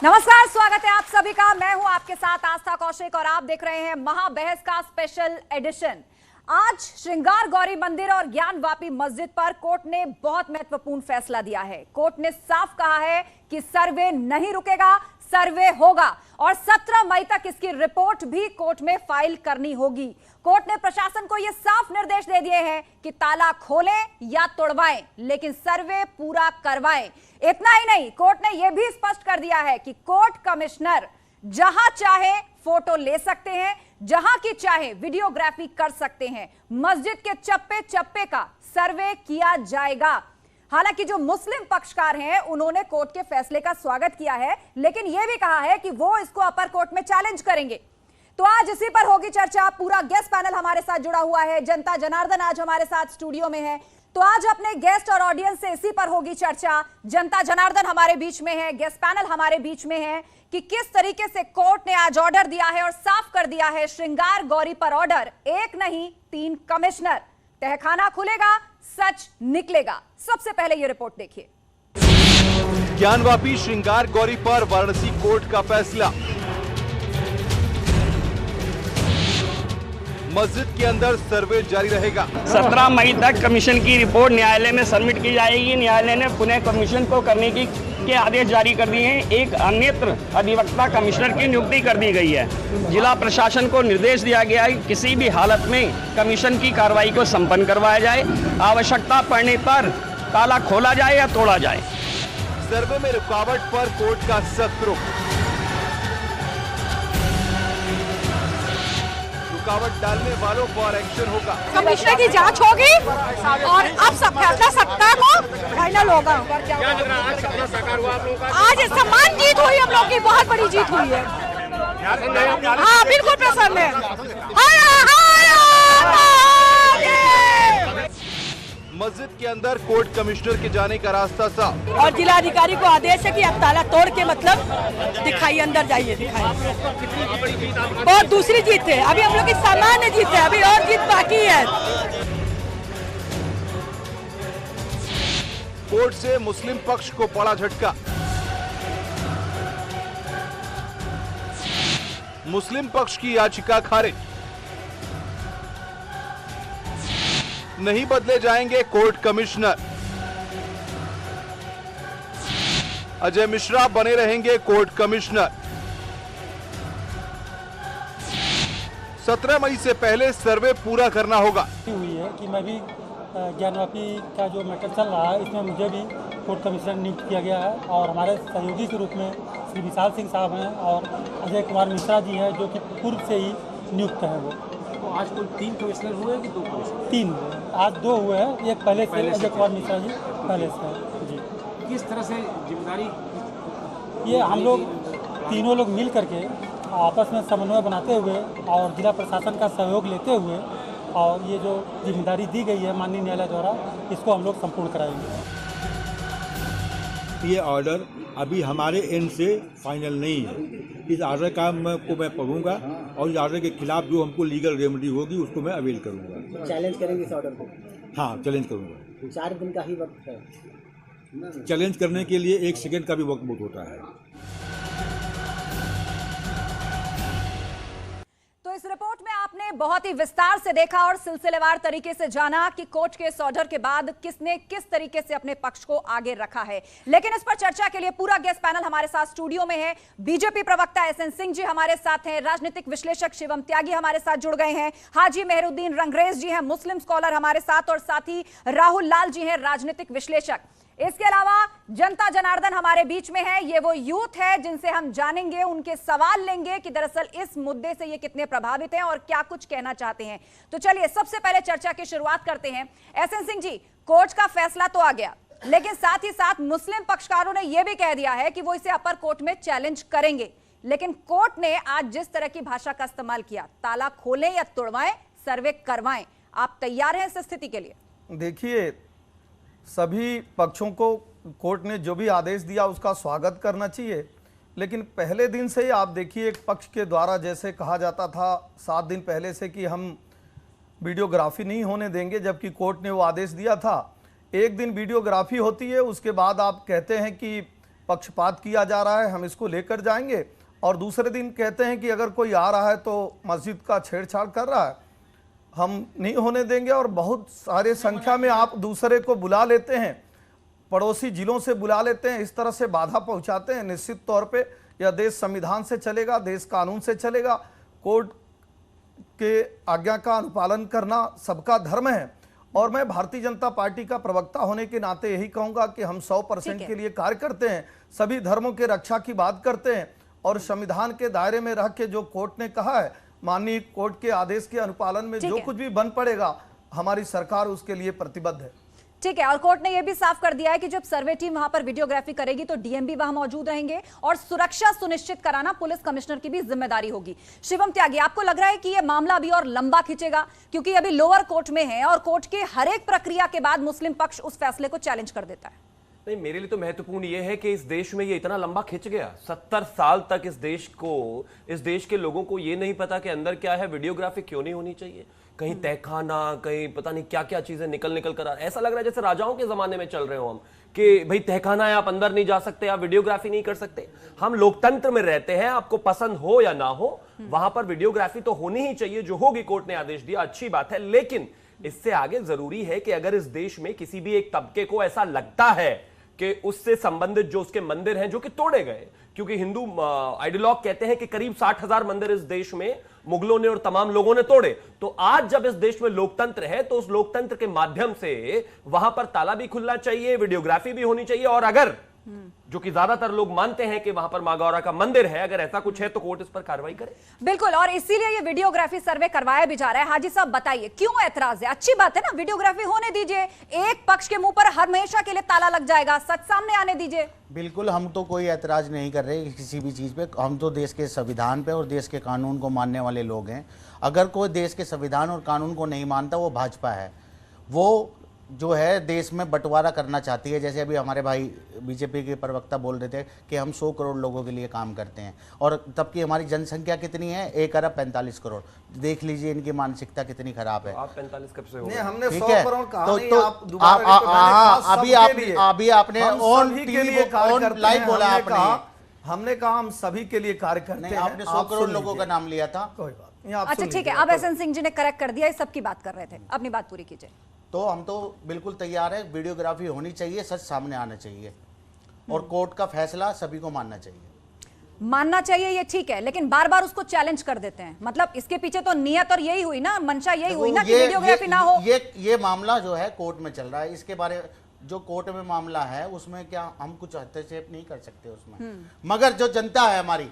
नमस्कार, स्वागत है आप सभी का। मैं हूं आपके साथ आस्था कौशिक और आप देख रहे हैं महाबहस का स्पेशल एडिशन। आज श्रृंगार गौरी मंदिर और ज्ञानवापी मस्जिद पर कोर्ट ने बहुत महत्वपूर्ण फैसला दिया है। कोर्ट ने साफ कहा है कि सर्वे नहीं रुकेगा, सर्वे होगा और 17 मई तक इसकी रिपोर्ट भी कोर्ट में फाइल करनी होगी। कोर्ट ने प्रशासन को यह साफ निर्देश दे दिए हैं कि ताला खोलें या तोड़वाएं, लेकिन सर्वे पूरा करवाएं। इतना ही नहीं, कोर्ट ने यह भी स्पष्ट कर दिया है कि कोर्ट कमिश्नर जहां चाहे फोटो ले सकते हैं, जहां की चाहे वीडियोग्राफी कर सकते हैं। मस्जिद के चप्पे चप्पे का सर्वे किया जाएगा। हालांकि जो मुस्लिम पक्षकार हैं उन्होंने कोर्ट के फैसले का स्वागत किया है, लेकिन यह भी कहा है कि वो इसको अपर कोर्ट में चैलेंज करेंगे। तो आज इसी पर होगी चर्चा। पूरा गेस्ट पैनल हमारे साथ जुड़ा हुआ है। जनता जनार्दन आज हमारे साथ स्टूडियो में है, तो आज अपने गेस्ट और ऑडियंस से इसी पर होगी चर्चा। जनता जनार्दन हमारे बीच में है, गेस्ट पैनल हमारे बीच में है कि किस तरीके से कोर्ट ने आज ऑर्डर दिया है और साफ कर दिया है श्रृंगार गौरी पर ऑर्डर। एक नहीं 3 कमिश्नर, तहखाना खुलेगा, सच निकलेगा। सबसे पहले ये रिपोर्ट देखिए। ज्ञानवापी श्रृंगार गौरी पर वाराणसी कोर्ट का फैसला। मस्जिद के अंदर सर्वे जारी रहेगा। 17 मई तक कमीशन की रिपोर्ट न्यायालय में सबमिट की जाएगी। न्यायालय ने पुनः कमीशन को करने के आदेश जारी कर दिए हैं। एक अन्यत्र अधिवक्ता कमिश्नर की नियुक्ति कर दी गई है। जिला प्रशासन को निर्देश दिया गया है कि किसी भी हालत में कमीशन की कार्रवाई को संपन्न करवाया जाए। आवश्यकता पड़ने पर ताला खोला जाए या तोड़ा जाए। सर्वे में रुकावट पर कोर्ट का सख्त रुख। रुकावट डालने वालों पर एक्शन होगा। कमिश्नर की जांच होगी और अब सब फैसला 17 को फाइनल होगा। आज सम्मान जीत हुई, हम लोग की बहुत बड़ी जीत हुई है। हाँ, बिल्कुल प्रसन्न है। मस्जिद के अंदर कोर्ट कमिश्नर के जाने का रास्ता साफ। और जिलाधिकारी को आदेश है कि अब ताला तोड़ के मतलब दिखाइए, अंदर जाइए, दिखाइए। और दूसरी जीत है, अभी हम लोग की सामान्य जीत है, अभी और जीत बाकी है। कोर्ट से मुस्लिम पक्ष को पड़ा झटका। मुस्लिम पक्ष की याचिका खारिज। नहीं बदले जाएंगे कोर्ट कमिश्नर। अजय मिश्रा बने रहेंगे कोर्ट कमिश्नर। 17 मई से पहले सर्वे पूरा करना होगा। हुई है कि मैं भी ज्ञानवापी का जो मैटर चल रहा है इसमें मुझे भी कोर्ट कमिश्नर नियुक्त किया गया है और हमारे सहयोगी के रूप में श्री विशाल सिंह साहब हैं और अजय कुमार मिश्रा जी हैं जो कि पूर्व से ही नियुक्त हैं। वो तो आज कुल 3 कमिश्नर हुए कि 2 कमिश्नर? 3, आज 2 हुए हैं, एक पहले से अजय कुमार मिश्रा जी पहले से जी। किस तरह से जिम्मेदारी? ये हम लोग तीनों लोग मिल करके आपस में समन्वय बनाते हुए और जिला प्रशासन का सहयोग लेते हुए और ये जो जिम्मेदारी दी गई है माननीय न्यायालय द्वारा, इसको हम लोग संपूर्ण कराएंगे। ये ऑर्डर अभी हमारे एंड से फाइनल नहीं है। इस ऑर्डर का को मैं पढ़ूंगा और इस ऑर्डर के खिलाफ जो हमको लीगल रेमेडी होगी उसको मैं अवेल करूंगा। चैलेंज करेंगे इस ऑर्डर को? हाँ, चैलेंज करूंगा। 4 दिन का ही वक्त है। चैलेंज करने के लिए 1 सेकंड का भी वक्त बहुत होता है। तो इस रिपोर्ट में आपने बहुत ही विस्तार से देखा और सिलसिलेवार तरीके से जाना कि कोर्ट के इस ऑर्डर के बाद किसने किस तरीके से अपने पक्ष को आगे रखा है। लेकिन इस पर चर्चा के लिए पूरा गेस्ट पैनल हमारे साथ स्टूडियो में है। बीजेपी प्रवक्ता एसएन सिंह जी हमारे साथ हैं, राजनीतिक विश्लेषक शिवम त्यागी हमारे साथ जुड़ गए हैं, हाजी मेहरुद्दीन रंगरेज जी हैं मुस्लिम स्कॉलर हमारे साथ, और साथ ही राहुल लाल जी हैं राजनीतिक विश्लेषक। इसके अलावा जनता जनार्दन हमारे बीच में है। ये वो यूथ है जिनसे हम जानेंगे, उनके सवाल लेंगे कि दरअसल इस मुद्दे से ये कितने प्रभावित हैं और क्या कुछ कहना चाहते हैं। तो चलिए सबसे पहले चर्चा की शुरुआत करते हैं। एसएन सिंह जी, कोर्ट का फैसला तो आ गया, लेकिन साथ ही साथ मुस्लिम पक्षकारों ने यह भी कह दिया है कि वो इसे अपर कोर्ट में चैलेंज करेंगे। लेकिन कोर्ट ने आज जिस तरह की भाषा का इस्तेमाल किया, ताला खोलें या तोड़वाएं, सर्वे करवाएं, आप तैयार हैं इस स्थिति के लिए? देखिए, सभी पक्षों को कोर्ट ने जो भी आदेश दिया उसका स्वागत करना चाहिए, लेकिन पहले दिन से ही आप देखिए एक पक्ष के द्वारा जैसे कहा जाता था 7 दिन पहले से कि हम वीडियोग्राफी नहीं होने देंगे, जबकि कोर्ट ने वो आदेश दिया था। एक दिन वीडियोग्राफी होती है, उसके बाद आप कहते हैं कि पक्षपात किया जा रहा है, हम इसको लेकर जाएंगे। और दूसरे दिन कहते हैं कि अगर कोई आ रहा है तो मस्जिद का छेड़छाड़ कर रहा है, हम नहीं होने देंगे। और बहुत सारे संख्या में आप दूसरे को बुला लेते हैं, पड़ोसी जिलों से बुला लेते हैं, इस तरह से बाधा पहुंचाते हैं। निश्चित तौर पे यह देश संविधान से चलेगा, देश कानून से चलेगा। कोर्ट के आज्ञा का अनुपालन करना सबका धर्म है। और मैं भारतीय जनता पार्टी का प्रवक्ता होने के नाते यही कहूंगा कि हम 100% के लिए कार्य करते हैं, सभी धर्मों के रक्षा की बात करते हैं और संविधान के दायरे में रह के जो कोर्ट ने कहा है, माननीय कोर्ट के आदेश के अनुपालन में जो कुछ भी बन पड़ेगा, हमारी सरकार उसके लिए प्रतिबद्ध है। ठीक है। और कोर्ट ने यह भी साफ कर दिया है कि जब सर्वे टीम वहां पर वीडियोग्राफी करेगी तो डीएम भी वहां मौजूद रहेंगे और सुरक्षा सुनिश्चित कराना पुलिस कमिश्नर की भी जिम्मेदारी होगी। शिवम त्यागी, आपको लग रहा है कि यह मामला अभी और लंबा खिंचेगा, क्योंकि अभी लोअर कोर्ट में है और कोर्ट के हर एक प्रक्रिया के बाद मुस्लिम पक्ष उस फैसले को चैलेंज कर देता है? नहीं, मेरे लिए तो महत्वपूर्ण यह है कि इस देश में ये इतना लंबा खिंच गया। 70 साल तक इस देश के लोगों को ये नहीं पता कि अंदर क्या है, वीडियोग्राफी क्यों नहीं होनी चाहिए। कहीं तहखाना, कहीं पता नहीं क्या क्या चीजें निकल कर ऐसा लग रहा है जैसे राजाओं के जमाने में चल रहे हो हम, कि भाई तहखाना है, आप अंदर नहीं जा सकते, आप वीडियोग्राफी नहीं कर सकते। हम लोकतंत्र में रहते हैं, आपको पसंद हो या ना हो, वहां पर वीडियोग्राफी तो होनी ही चाहिए। जो होगी, कोर्ट ने आदेश दिया, अच्छी बात है। लेकिन इससे आगे जरूरी है कि अगर इस देश में किसी भी एक तबके को ऐसा लगता है कि उससे संबंधित जो उसके मंदिर हैं जो कि तोड़े गए, क्योंकि हिंदू आइडियोलॉग कहते हैं कि करीब 60,000 मंदिर इस देश में मुगलों ने और तमाम लोगों ने तोड़े। तो आज जब इस देश में लोकतंत्र है तो उस लोकतंत्र के माध्यम से वहां पर ताला भी खुलना चाहिए, वीडियोग्राफी भी होनी चाहिए। और अगर जो कि ज्यादातर लोग मानते हैं कि वहां पर मां गौरा का मंदिर है, अगर ऐसा कुछ है तो कोर्ट इस पर कार्रवाई करे। बिल्कुल, और इसीलिए ये वीडियोग्राफी सर्वे करवाया भी जा रहा है। हाजी साहब बताइए, क्यों ऐतराज है? अच्छी बात है ना, वीडियोग्राफी होने दीजिए। एक पक्ष के मुंह पर हमेशा के लिए ताला लग जाएगा, सच सामने आने दीजिए। बिल्कुल, हम तो कोई ऐतराज नहीं कर रहे किसी भी चीज़ पे। हम तो देश के संविधान पे और देश के कानून को मानने वाले लोग हैं। अगर कोई देश के संविधान और कानून को नहीं मानता, वो भाजपा है। वो जो है देश में बंटवारा करना चाहती है। जैसे अभी हमारे भाई बीजेपी के प्रवक्ता बोल रहे थे कि हम 100 करोड़ लोगों के लिए काम करते हैं, और तब की हमारी जनसंख्या कितनी है, 1 अरब 45 करोड़। देख लीजिए इनकी मानसिकता कितनी खराब है। आप 45 कब से हो? हमने 100 करोड़ कहा तो नहीं, आप दोबारा अभी आपने ऑन टीवी ऑन लाइव बोला आपने। हमने कहा हम सभी के लिए कार्य करते हैं। आपने 100 करोड़ लोगों का नाम लिया था। कोई बात नहीं, अच्छा ठीक है, अब एसएन सिंह जी ने करेक्ट कर दिया, इस सब की बात कर रहे थे, अपनी बात पूरी कीजिए। तो हम तो बिल्कुल तैयार है, वीडियोग्राफी होनी चाहिए, सच सामने आना चाहिए और कोर्ट का फैसला सभी को मानना चाहिए। मानना चाहिए, ये ठीक है, लेकिन बार बार उसको चैलेंज कर देते हैं। मतलब इसके पीछे तो नियत और यही हुई ना, मंशा यही हुई ना कि वीडियोग्राफी ना हो। ये मामला जो है कोर्ट में चल रहा है, इसके बारे जो कोर्ट में मामला है उसमें क्या हम कुछ हस्तक्षेप नहीं कर सकते उसमें। मगर जो जनता है हमारी,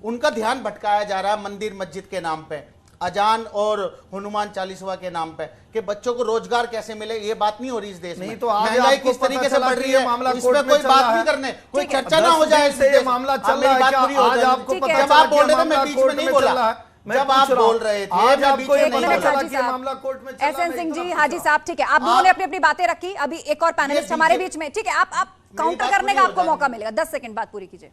उनका ध्यान भटकाया जा रहा है मंदिर मस्जिद के नाम पे, अजान और हनुमान चालीसवा के नाम पे, कि बच्चों को रोजगार कैसे मिले। ये बात नहीं हो रही इस देश में। तो महंगाई किस तरीके से बढ़ रही है, इस पे कोई बात नहीं करने, कोई चर्चा ना हो जाए। ये मामला चल रहा है, आज आपको पता जब आप बोल रहे थे मैं बीच में नहीं बोला, जब आप बोल रहे थे आज आपको ये नहीं पता चला कि ये मामला कोर्ट में चला। एसएन सिंह जी, हाजी साहब, ठीक है, आप दोनों ने अपनी अपनी बातें रखी। अभी एक और पैनलिस्ट हमारे बीच में, ठीक है, आप काउंटर करने का आपको मौका मिलेगा। 10 सेकंड बात पूरी कीजिए।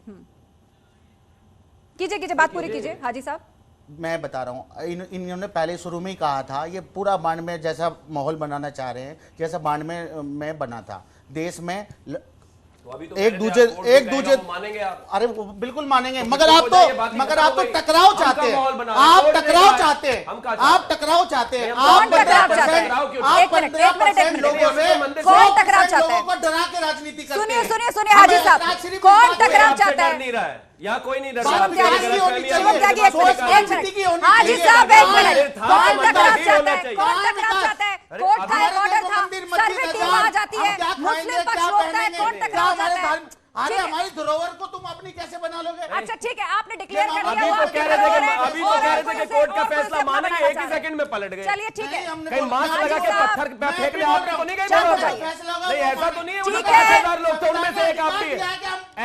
कीजिए, बात पूरी कीजिए हाजी साहब। मैं बता रहा हूँ, इन्होंने पहले शुरू में ही कहा था ये पूरा बानवे जैसा माहौल बनाना चाह रहे हैं, जैसा बानवे में बना था देश में। तो एक दूसरे मानेंगे आप? अरे बिल्कुल मानेंगे, मगर आप तो टकराव चाहते हैं। आप टकराव चाहते हैं, आप टकराव चाहते हैं। आप 15% लोगों से कौन टकराव चाहता है? लोगों को डरा के राजनीति करते हैं। सुनिए हाजी साहब, कौन टकराव चाहता है? यहाँ कोई नहीं डर हाजी साहब, 1 मिनट। कौन टकराव चाहता है? कौन टकराव चाहता है? कोर्ट का एक ऑर्डर था, सर्वे टीम आ जाती है, मुस्लिम पक्ष रोकता है, कौन टकराव चाहता है? अरे हमारी धरोहर को तुम अपनी कैसे बना लोगे? अच्छा ठीक है, आपने डिक्लेयर कर दिया। अभी तो कह रहे थे कि कोर्ट का फैसला मानेंगे, एक ही सेकंड में पलट गए। चलिए ठीक है, कहीं मास्क लगा के पत्थर फेंक लिया आपने तो नहीं गए? नहीं, ऐसा तो नहीं है, 5000 लोग थे उनमें से एक आप भी है।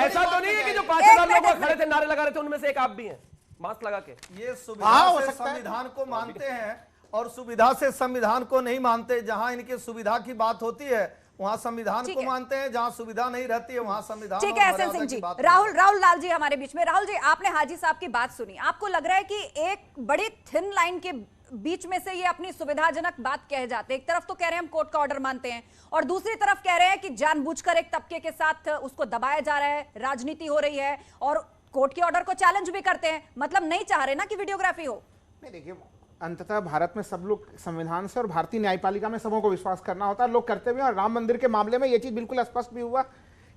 ऐसा तो नहीं है कि जो 5000 लोग खड़े थे नारे लगा रहे थे उनमें से एक आप भी हैं मास्क लगा के। ये सुविधा से संविधान को मानते हैं और सुविधा से संविधान को नहीं मानते। जहां इनकी सुविधा की बात होती है वहां संविधान को मानते हैं, जहां सुविधा नहीं रहती है वहां संविधान। ठीक है एसएन सिंह जी। राहुल लाल जी हमारे बीच में। राहुल जी, आपने हाजी साहब की बात सुनी, आपको लग रहा है कि एक बड़ी थिन लाइन के बीच में से ये अपनी सुविधाजनक बात कह जाते हैं। एक तरफ तो कह रहे हैं हम कोर्ट का ऑर्डर मानते हैं और दूसरी तरफ कह रहे हैं कि जानबूझकर एक तबके के साथ उसको दबाया जा रहा है, राजनीति हो रही है और कोर्ट के ऑर्डर को चैलेंज भी करते हैं। मतलब नहीं चाह रहे ना कि वीडियोग्राफी हो। नहीं, देखिए अंततः भारत में सब लोग संविधान से और भारतीय न्यायपालिका में सबों को विश्वास करना होता है, लोग करते भी हैं। और राम मंदिर के मामले में यह चीज बिल्कुल स्पष्ट भी हुआ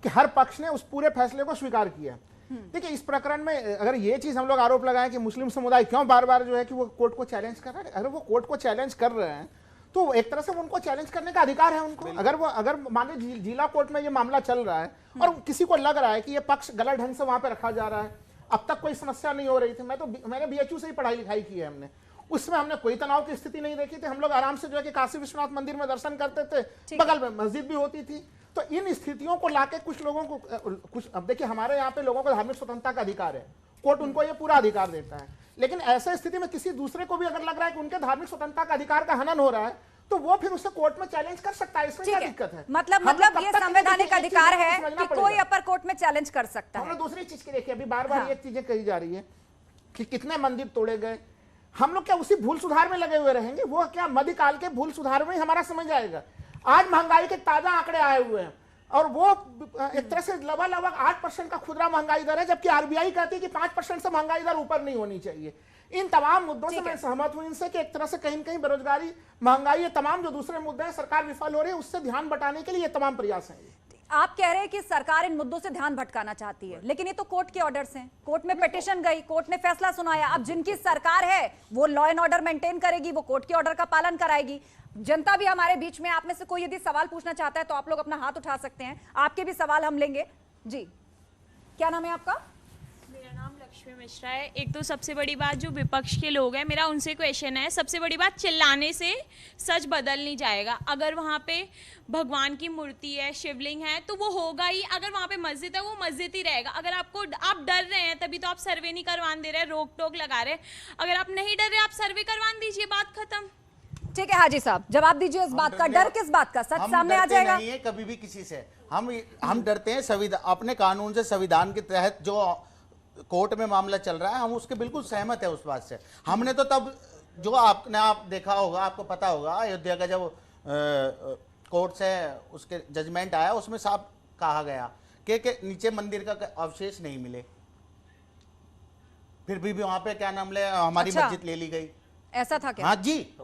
कि हर पक्ष ने उस पूरे फैसले को स्वीकार किया। देखिए इस प्रकरण में अगर ये चीज हम लोग आरोप लगाएं कि मुस्लिम समुदाय क्यों बार बार जो है कि वो कोर्ट को चैलेंज कर रहा है, अगर वो कोर्ट को चैलेंज कर रहे हैं तो एक तरह से उनको चैलेंज करने का अधिकार है उनको। अगर मान लीजिए जिला कोर्ट में ये मामला चल रहा है और किसी को लग रहा है कि ये पक्ष गलत ढंग से वहां पे रखा जा रहा है, अब तक कोई समस्या नहीं हो रही थी। मैंने बीएचयू से ही पढ़ाई लिखाई की है, उसमें हमने कोई तनाव की स्थिति नहीं देखी थी। हम लोग आराम से जो है कि काशी विश्वनाथ मंदिर में दर्शन करते थे, बगल में मस्जिद भी होती थी। तो इन स्थितियों को लाके कुछ लोगों को अब देखिए हमारे यहाँ पे लोगों को धार्मिक स्वतंत्रता का अधिकार है, कोर्ट उनको ये पूरा अधिकार देता है। लेकिन ऐसे स्थिति में किसी दूसरे को भी अगर लग रहा है कि उनके धार्मिक स्वतंत्रता का अधिकार का हनन हो रहा है तो वो फिर उसे कोर्ट में चैलेंज कर सकता है। इसमें क्या दिक्कत है? मतलब ये संवैधानिक अधिकार है कि कोई अपर कोर्ट में चैलेंज कर सकता है। हमने दूसरी चीज की देखिए, अभी बार बार ये चीजें कही जा रही है कि कितने मंदिर तोड़े गए। हम लोग क्या उसी भूल सुधार में लगे हुए रहेंगे? वो क्या मध्यकाल के भूल सुधार में ही हमारा समझ आएगा? आज महंगाई के ताजा आंकड़े आए हुए हैं और वो एक तरह से लगभग 8% का खुदरा महंगाई दर है, जबकि आरबीआई कहती है कि 5% से महंगाई दर ऊपर नहीं होनी चाहिए। इन तमाम मुद्दों से मैं सहमत हूं इनसे कि एक तरह से कहीं न कहीं बेरोजगारी, महंगाई, ये तमाम जो दूसरे मुद्दे हैं सरकार विफल हो रही है, उससे ध्यान बटाने के लिए ये तमाम प्रयास हैं। आप कह रहे हैं कि सरकार इन मुद्दों से ध्यान भटकाना चाहती है, लेकिन ये तो कोर्ट के ऑर्डर्स हैं। कोर्ट में पिटीशन गई, कोर्ट ने फैसला सुनाया। अब जिनकी सरकार है वो लॉ एंड ऑर्डर मेंटेन करेगी, वो कोर्ट के ऑर्डर का पालन कराएगी। जनता भी हमारे बीच में, आप में से कोई यदि सवाल पूछना चाहता है तो आप लोग अपना हाथ उठा सकते हैं, आपके भी सवाल हम लेंगे। जी, क्या नाम है आपका? मेरा नाम लक्ष्मी मिश्रा है। एक तो सबसे बड़ी बात जो विपक्ष के लोग हैं, मेरा उनसे क्वेश्चन है, सबसे बड़ी बात चिल्लाने से सच बदल नहीं जाएगा। अगर वहाँ पे भगवान की मूर्ति है, शिवलिंग है तो वो होगा ही। अगर वहाँ पे मस्जिद है वो मस्जिद ही रहेगा। अगर आप डर रहे हैं तभी तो आप सर्वे नहीं करवान दे रहे, रोक टोक लगा रहे। अगर आप नहीं डर रहे आप सर्वे करवान दीजिए, बात खत्म। ठीक है हाजी साहब, जवाब दीजिए इस बात का। डर किस बात का? सच सामने आ जाएगा। नहीं है कभी भी किसी से। हम डरते हैं संविधान, अपने कानून से, संविधान के तहत जो कोर्ट में मामला चल रहा है हम उसके बिल्कुल सहमत है उस बात से। हमने तो तब जो आप देखा होगा, आपको पता होगा, अयोध्या का जब कोर्ट से उसके जजमेंट आया उसमें साफ कहा गया कि नीचे मंदिर का अवशेष नहीं मिले, फिर भी वहां पे क्या नाम ले हमारी मस्जिद ले ली गई। ऐसा था क्या? हाँ जी,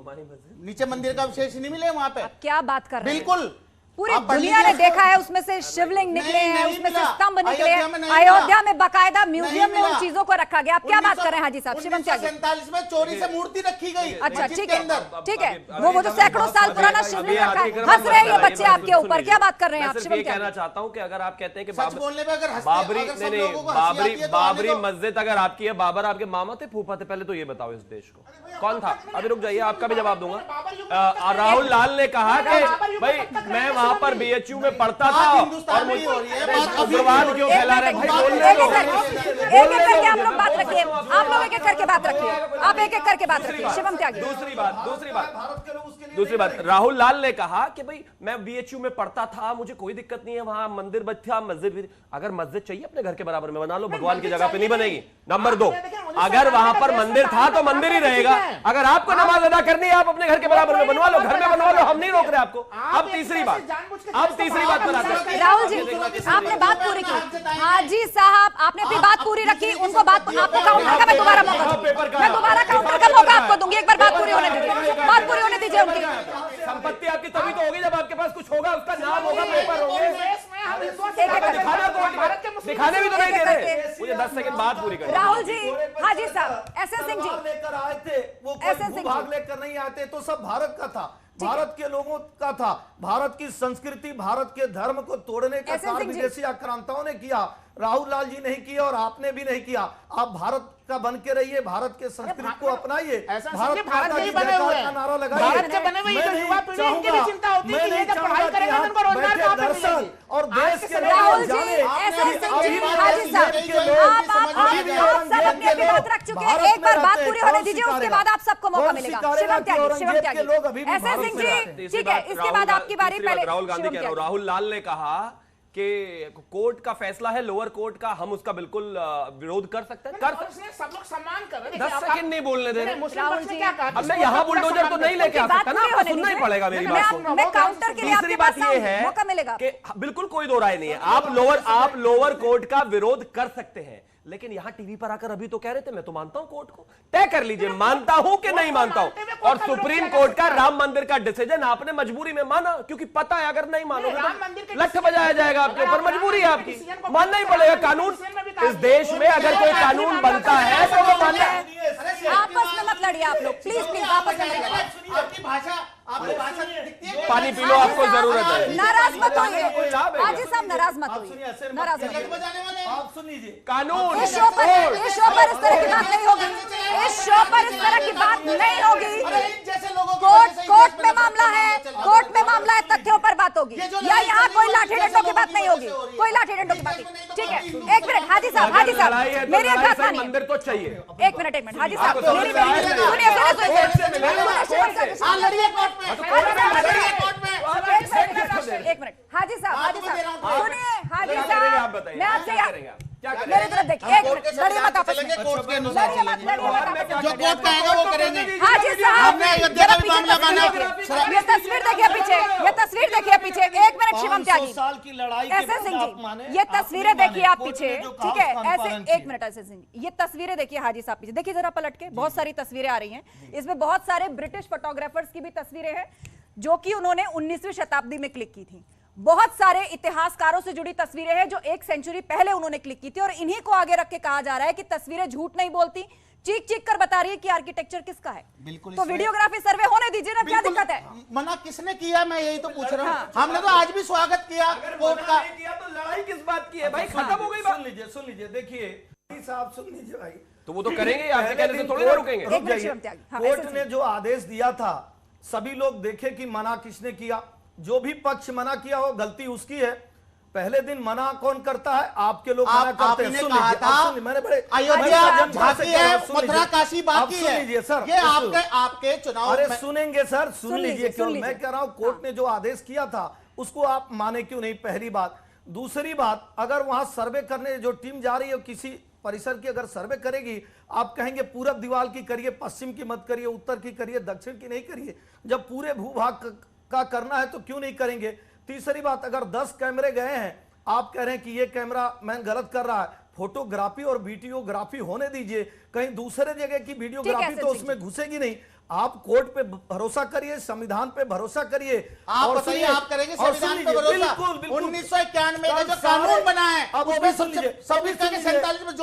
नीचे मंदिर का अवशेष नहीं मिले वहां पे। क्या बात कर रहे हैं? बिल्कुल पूरी दुनिया ने देखा है, उसमें से शिवलिंग निकले हैं, उसमें से स्तंभ निकले हैं। अयोध्या में बाकायदा म्यूजियम में उन चीजों को रखा गया। आप क्या बात कर रहे हैं हाजी साहब? शिवम त्यागी, 1947 में चोरी से मूर्ति रखी गई। अच्छा ठीक है, ठीक है, वो जो सैकड़ों साल पुराना शिवलिंग रखा है। हंस रहे हैं ये बच्चे आपके ऊपर, क्या बात कर रहे हैं आप? शिवम त्यागी, कहना चाहता हूँ कि अगर आप कहते हैं कि बाबरी बाबरी मस्जिद अगर आपकी है, बाबर आपके मामा थे, फूफा थे, पहले तो ये बताओ इस देश को कौन था? अभी रुक जाइए, आपका भी जवाब दूंगा। राहुल लाल ने कहा कि भाई मैं वहां पर बीएचयू में पढ़ता था और उग्रवाद क्यों फैला रहे भाई? एक एक करके आप लोग बात रखिए, आप लोग एक एक करके बात रखिए, आप एक एक करके बात रखिए। शिवम त्यागी, दूसरी बात राहुल लाल ने कहा कि भाई मैं बीएचयू में पढ़ता था, मुझे कोई दिक्कत नहीं है, वहां मंदिर था, मस्जिद भी। अगर मस्जिद चाहिए अपने घर के बराबर में बना लो, भगवान की जगह पे नहीं बनेगी। नंबर 2, अगर वहां पर मंदिर था तो मंदिर ही रहेगा। अगर आपको नमाज अदा करनी है आप अपने घर के बराबर में बनवा लो, घर में बनवा लो, हम नहीं रोक रहे आपको। अब तीसरी बात पर आते हैं। राहुल जी आपने बात पूरी की, हाजी साहब आपने अपनी बात पूरी रखी, उनको बात आपको काउंटर का मैं दोबारा मौका दूंगी, मैं दोबारा काउंटर का मौका आपको दूंगी। एक बार बात पूरी होने दीजिए, बात पूरी होने दीजिए उनकी। संपत्ति आपकी तभी तो होगी जब आपके पास कुछ होगा, उसका नाम होगा, पेपर होंगे। दिखाने भी तो नहीं दे रहे। मुझे 10 सेकंड बात पूरी करनी। राहुल जी, हाजी साहब, एसएस सिंह जी लेकर आए थे, वो कोई भाग लेकर नहीं आते, तो सब भारत का था, भारत के लोगों का था। भारत की संस्कृति, भारत के धर्म को तोड़ने का कार्य विदेशी आक्रांताओं ने किया, राहुल लाल जी नहीं किया और आपने भी नहीं किया। आप भारत का बन के रहिए, भारत के संस्कृति को अपनाइए, भारत के बने हुए हैं, नारा लगाइए। भारत के बने हुए जो युवा पीढ़ी इनकी भी चिंता होती है कि ये जब पढ़ाई करेंगे तो उनको रोजगार कहां पे मिलेगी? और देश के राहुल जी, एसएस सिंह जी, हाजी साहब, आप सब अपनी बात रख चुके हैं, एक बार बात पूरी होने दीजिए, उसके बाद आप सबको मौका मिलेगा। शिवम त्यागी, एसएस सिंह जी, ठीक है, इसके बाद आपकी बारी। पहले राहुल गांधी कह रहा हूं, राहुल लाल ने कहा कि कोर्ट का फैसला है, लोअर कोर्ट का, हम उसका बिल्कुल विरोध कर सकते हैं। सब लोग सम्मान कर रहे हैं। 10 सेकंड नहीं बोलने दे रहे। अब मैं यहाँ बुलडोजर तो नहीं लेके आ सकता ना, आपको सुनना ही पड़ेगा मेरी बात को। मैं काउंटर के लिए तीसरी बात ये है कि बिल्कुल कोई दो राय नहीं है, आप लोअर कोर्ट का विरोध कर सकते हैं, लेकिन यहां टीवी पर आकर अभी तो कह रहे थे मैं तो मानता हूं कोर्ट को। तय कर लीजिए मानता हूं कि नहीं मानता हूं। और सुप्रीम कोर्ट का राम मंदिर का डिसीजन आपने मजबूरी में माना, क्योंकि पता है अगर नहीं मानोगे तो लठ बजाया जाएगा आपके ऊपर, मजबूरी है आपकी, मानना ही पड़ेगा। कानून इस देश में अगर कोई कानून बनता है तो वो मानना है। आपस में मत लड़िए आप लोग, प्लीज प्लीज आपस में लड़िए। आपकी भाषा दिखती है। पानी पी लो, आपको जरूरत है। नाराज मत होइए हाजी साहब, नाराज मत होइए, नाराज मत होइए। आप सुन लीजिए, कानून इस शो पर इस तरह की बात नहीं होगी, इस शो पर इस तरह की बात नहीं होगी। कोर्ट में मामला है, कोर्ट में मामला है, तथ्यों पर बात होगी, या यहाँ कोई लाठी डंडों की बात नहीं होगी, कोई लाठी डंडों की बात नहीं। ठीक है, एक मिनट हाजी साहब, मेरी एक बात मानिए। मंदिर तो चाहिए, एक मिनट हाजी साहब, सुनिए एक मिनट हाजी साहब सुनिए, हाजी साहब मैं आपसे मेरी तरफ देखिए, एक मिनट लड़िए मत, आपस में लड़िए मत, जो कोर्ट कहेगा वो करेंगे। हाजी साहब ये तस्वीर देखिए पीछे, ये तस्वीर देखिए पीछे, एक मिनट शिवम त्यागी, साल की लड़ाई ऐसे सिंह जी ये तस्वीरें देखिए आप पीछे, ठीक है, ऐसे एक मिनट, ऐसे सिंह जी ये तस्वीरें देखिए हाजी साहब पीछे, देखिए जरा पलट के, बहुत सारी तस्वीरें आ रही हैं, इसमें बहुत सारे ब्रिटिश फोटोग्राफर्स की भी तस्वीरें हैं जो कि उन्होंने 19वीं शताब्दी में क्लिक की थी। बहुत सारे इतिहासकारों से जुड़ी तस्वीरें हैं जो 1 सेंचुरी पहले उन्होंने क्लिक की थी, और इन्हीं को आगे रख के कहा जा रहा है कि तस्वीरें झूठ नहीं बोलती, चीख चीख कर बता रही है कि आर्किटेक्चर किसका है। बिल्कुल, तो वीडियोग्राफी सर्वे होने दीजिए ना, क्या दिक्कत है? मना किसने किया, मैं यही तो पूछ रहा हूँ। हमने तो आज भी स्वागत किया कोर्ट का। तो लड़ाई किस बात की है भाई, खत्म हो गई बात। सुन लीजिए, देखिए साहब सुन लीजिए भाई, तो वो तो करेंगे, आपके कहने से थोड़ी ना रुकेंगे। कोर्ट ने जो आदेश दिया था, सभी लोग देखे कि मना किसने किया, जो भी पक्ष मना किया हो गलती उसकी है। पहले दिन मना कौन करता है, आपके लोग मना करते हैं। सुन लीजिए, मैंने बड़े अयोध्या बाकी है, मथुरा काशी बाकी है, सुन लीजिए सर, ये आपके चुनाव। अरे सुनेंगे सर, सुन लीजिए, क्यों मैं कह रहा हूं कोर्ट ने जो आदेश किया था उसको आप माने क्यों नहीं, पहली बात। दूसरी बात, अगर वहां सर्वे करने जो टीम जा रही है किसी परिसर की अगर सर्वे करेगी, आप कहेंगे पूरब दीवार की करिए, पश्चिम की मत करिए, उत्तर की करिए, दक्षिण की नहीं करिए। जब पूरे भूभाग का करना है तो क्यों नहीं करेंगे। तीसरी बात, अगर 10 कैमरे गए हैं, आप कह रहे हैं कि ये कैमरा मैन गलत कर रहा है, फोटोग्राफी और वीडियोग्राफी होने दीजिए, कहीं दूसरे जगह की वीडियोग्राफी तो उसमें घुसेगी नहीं। आप कोर्ट पे भरोसा करिए, संविधान पे भरोसा करिए। आप बताइए, आप करेंगे संविधान पे भरोसा? 1991 का जो कानून बना है, अब वो भी सुन लीजिए, 47 में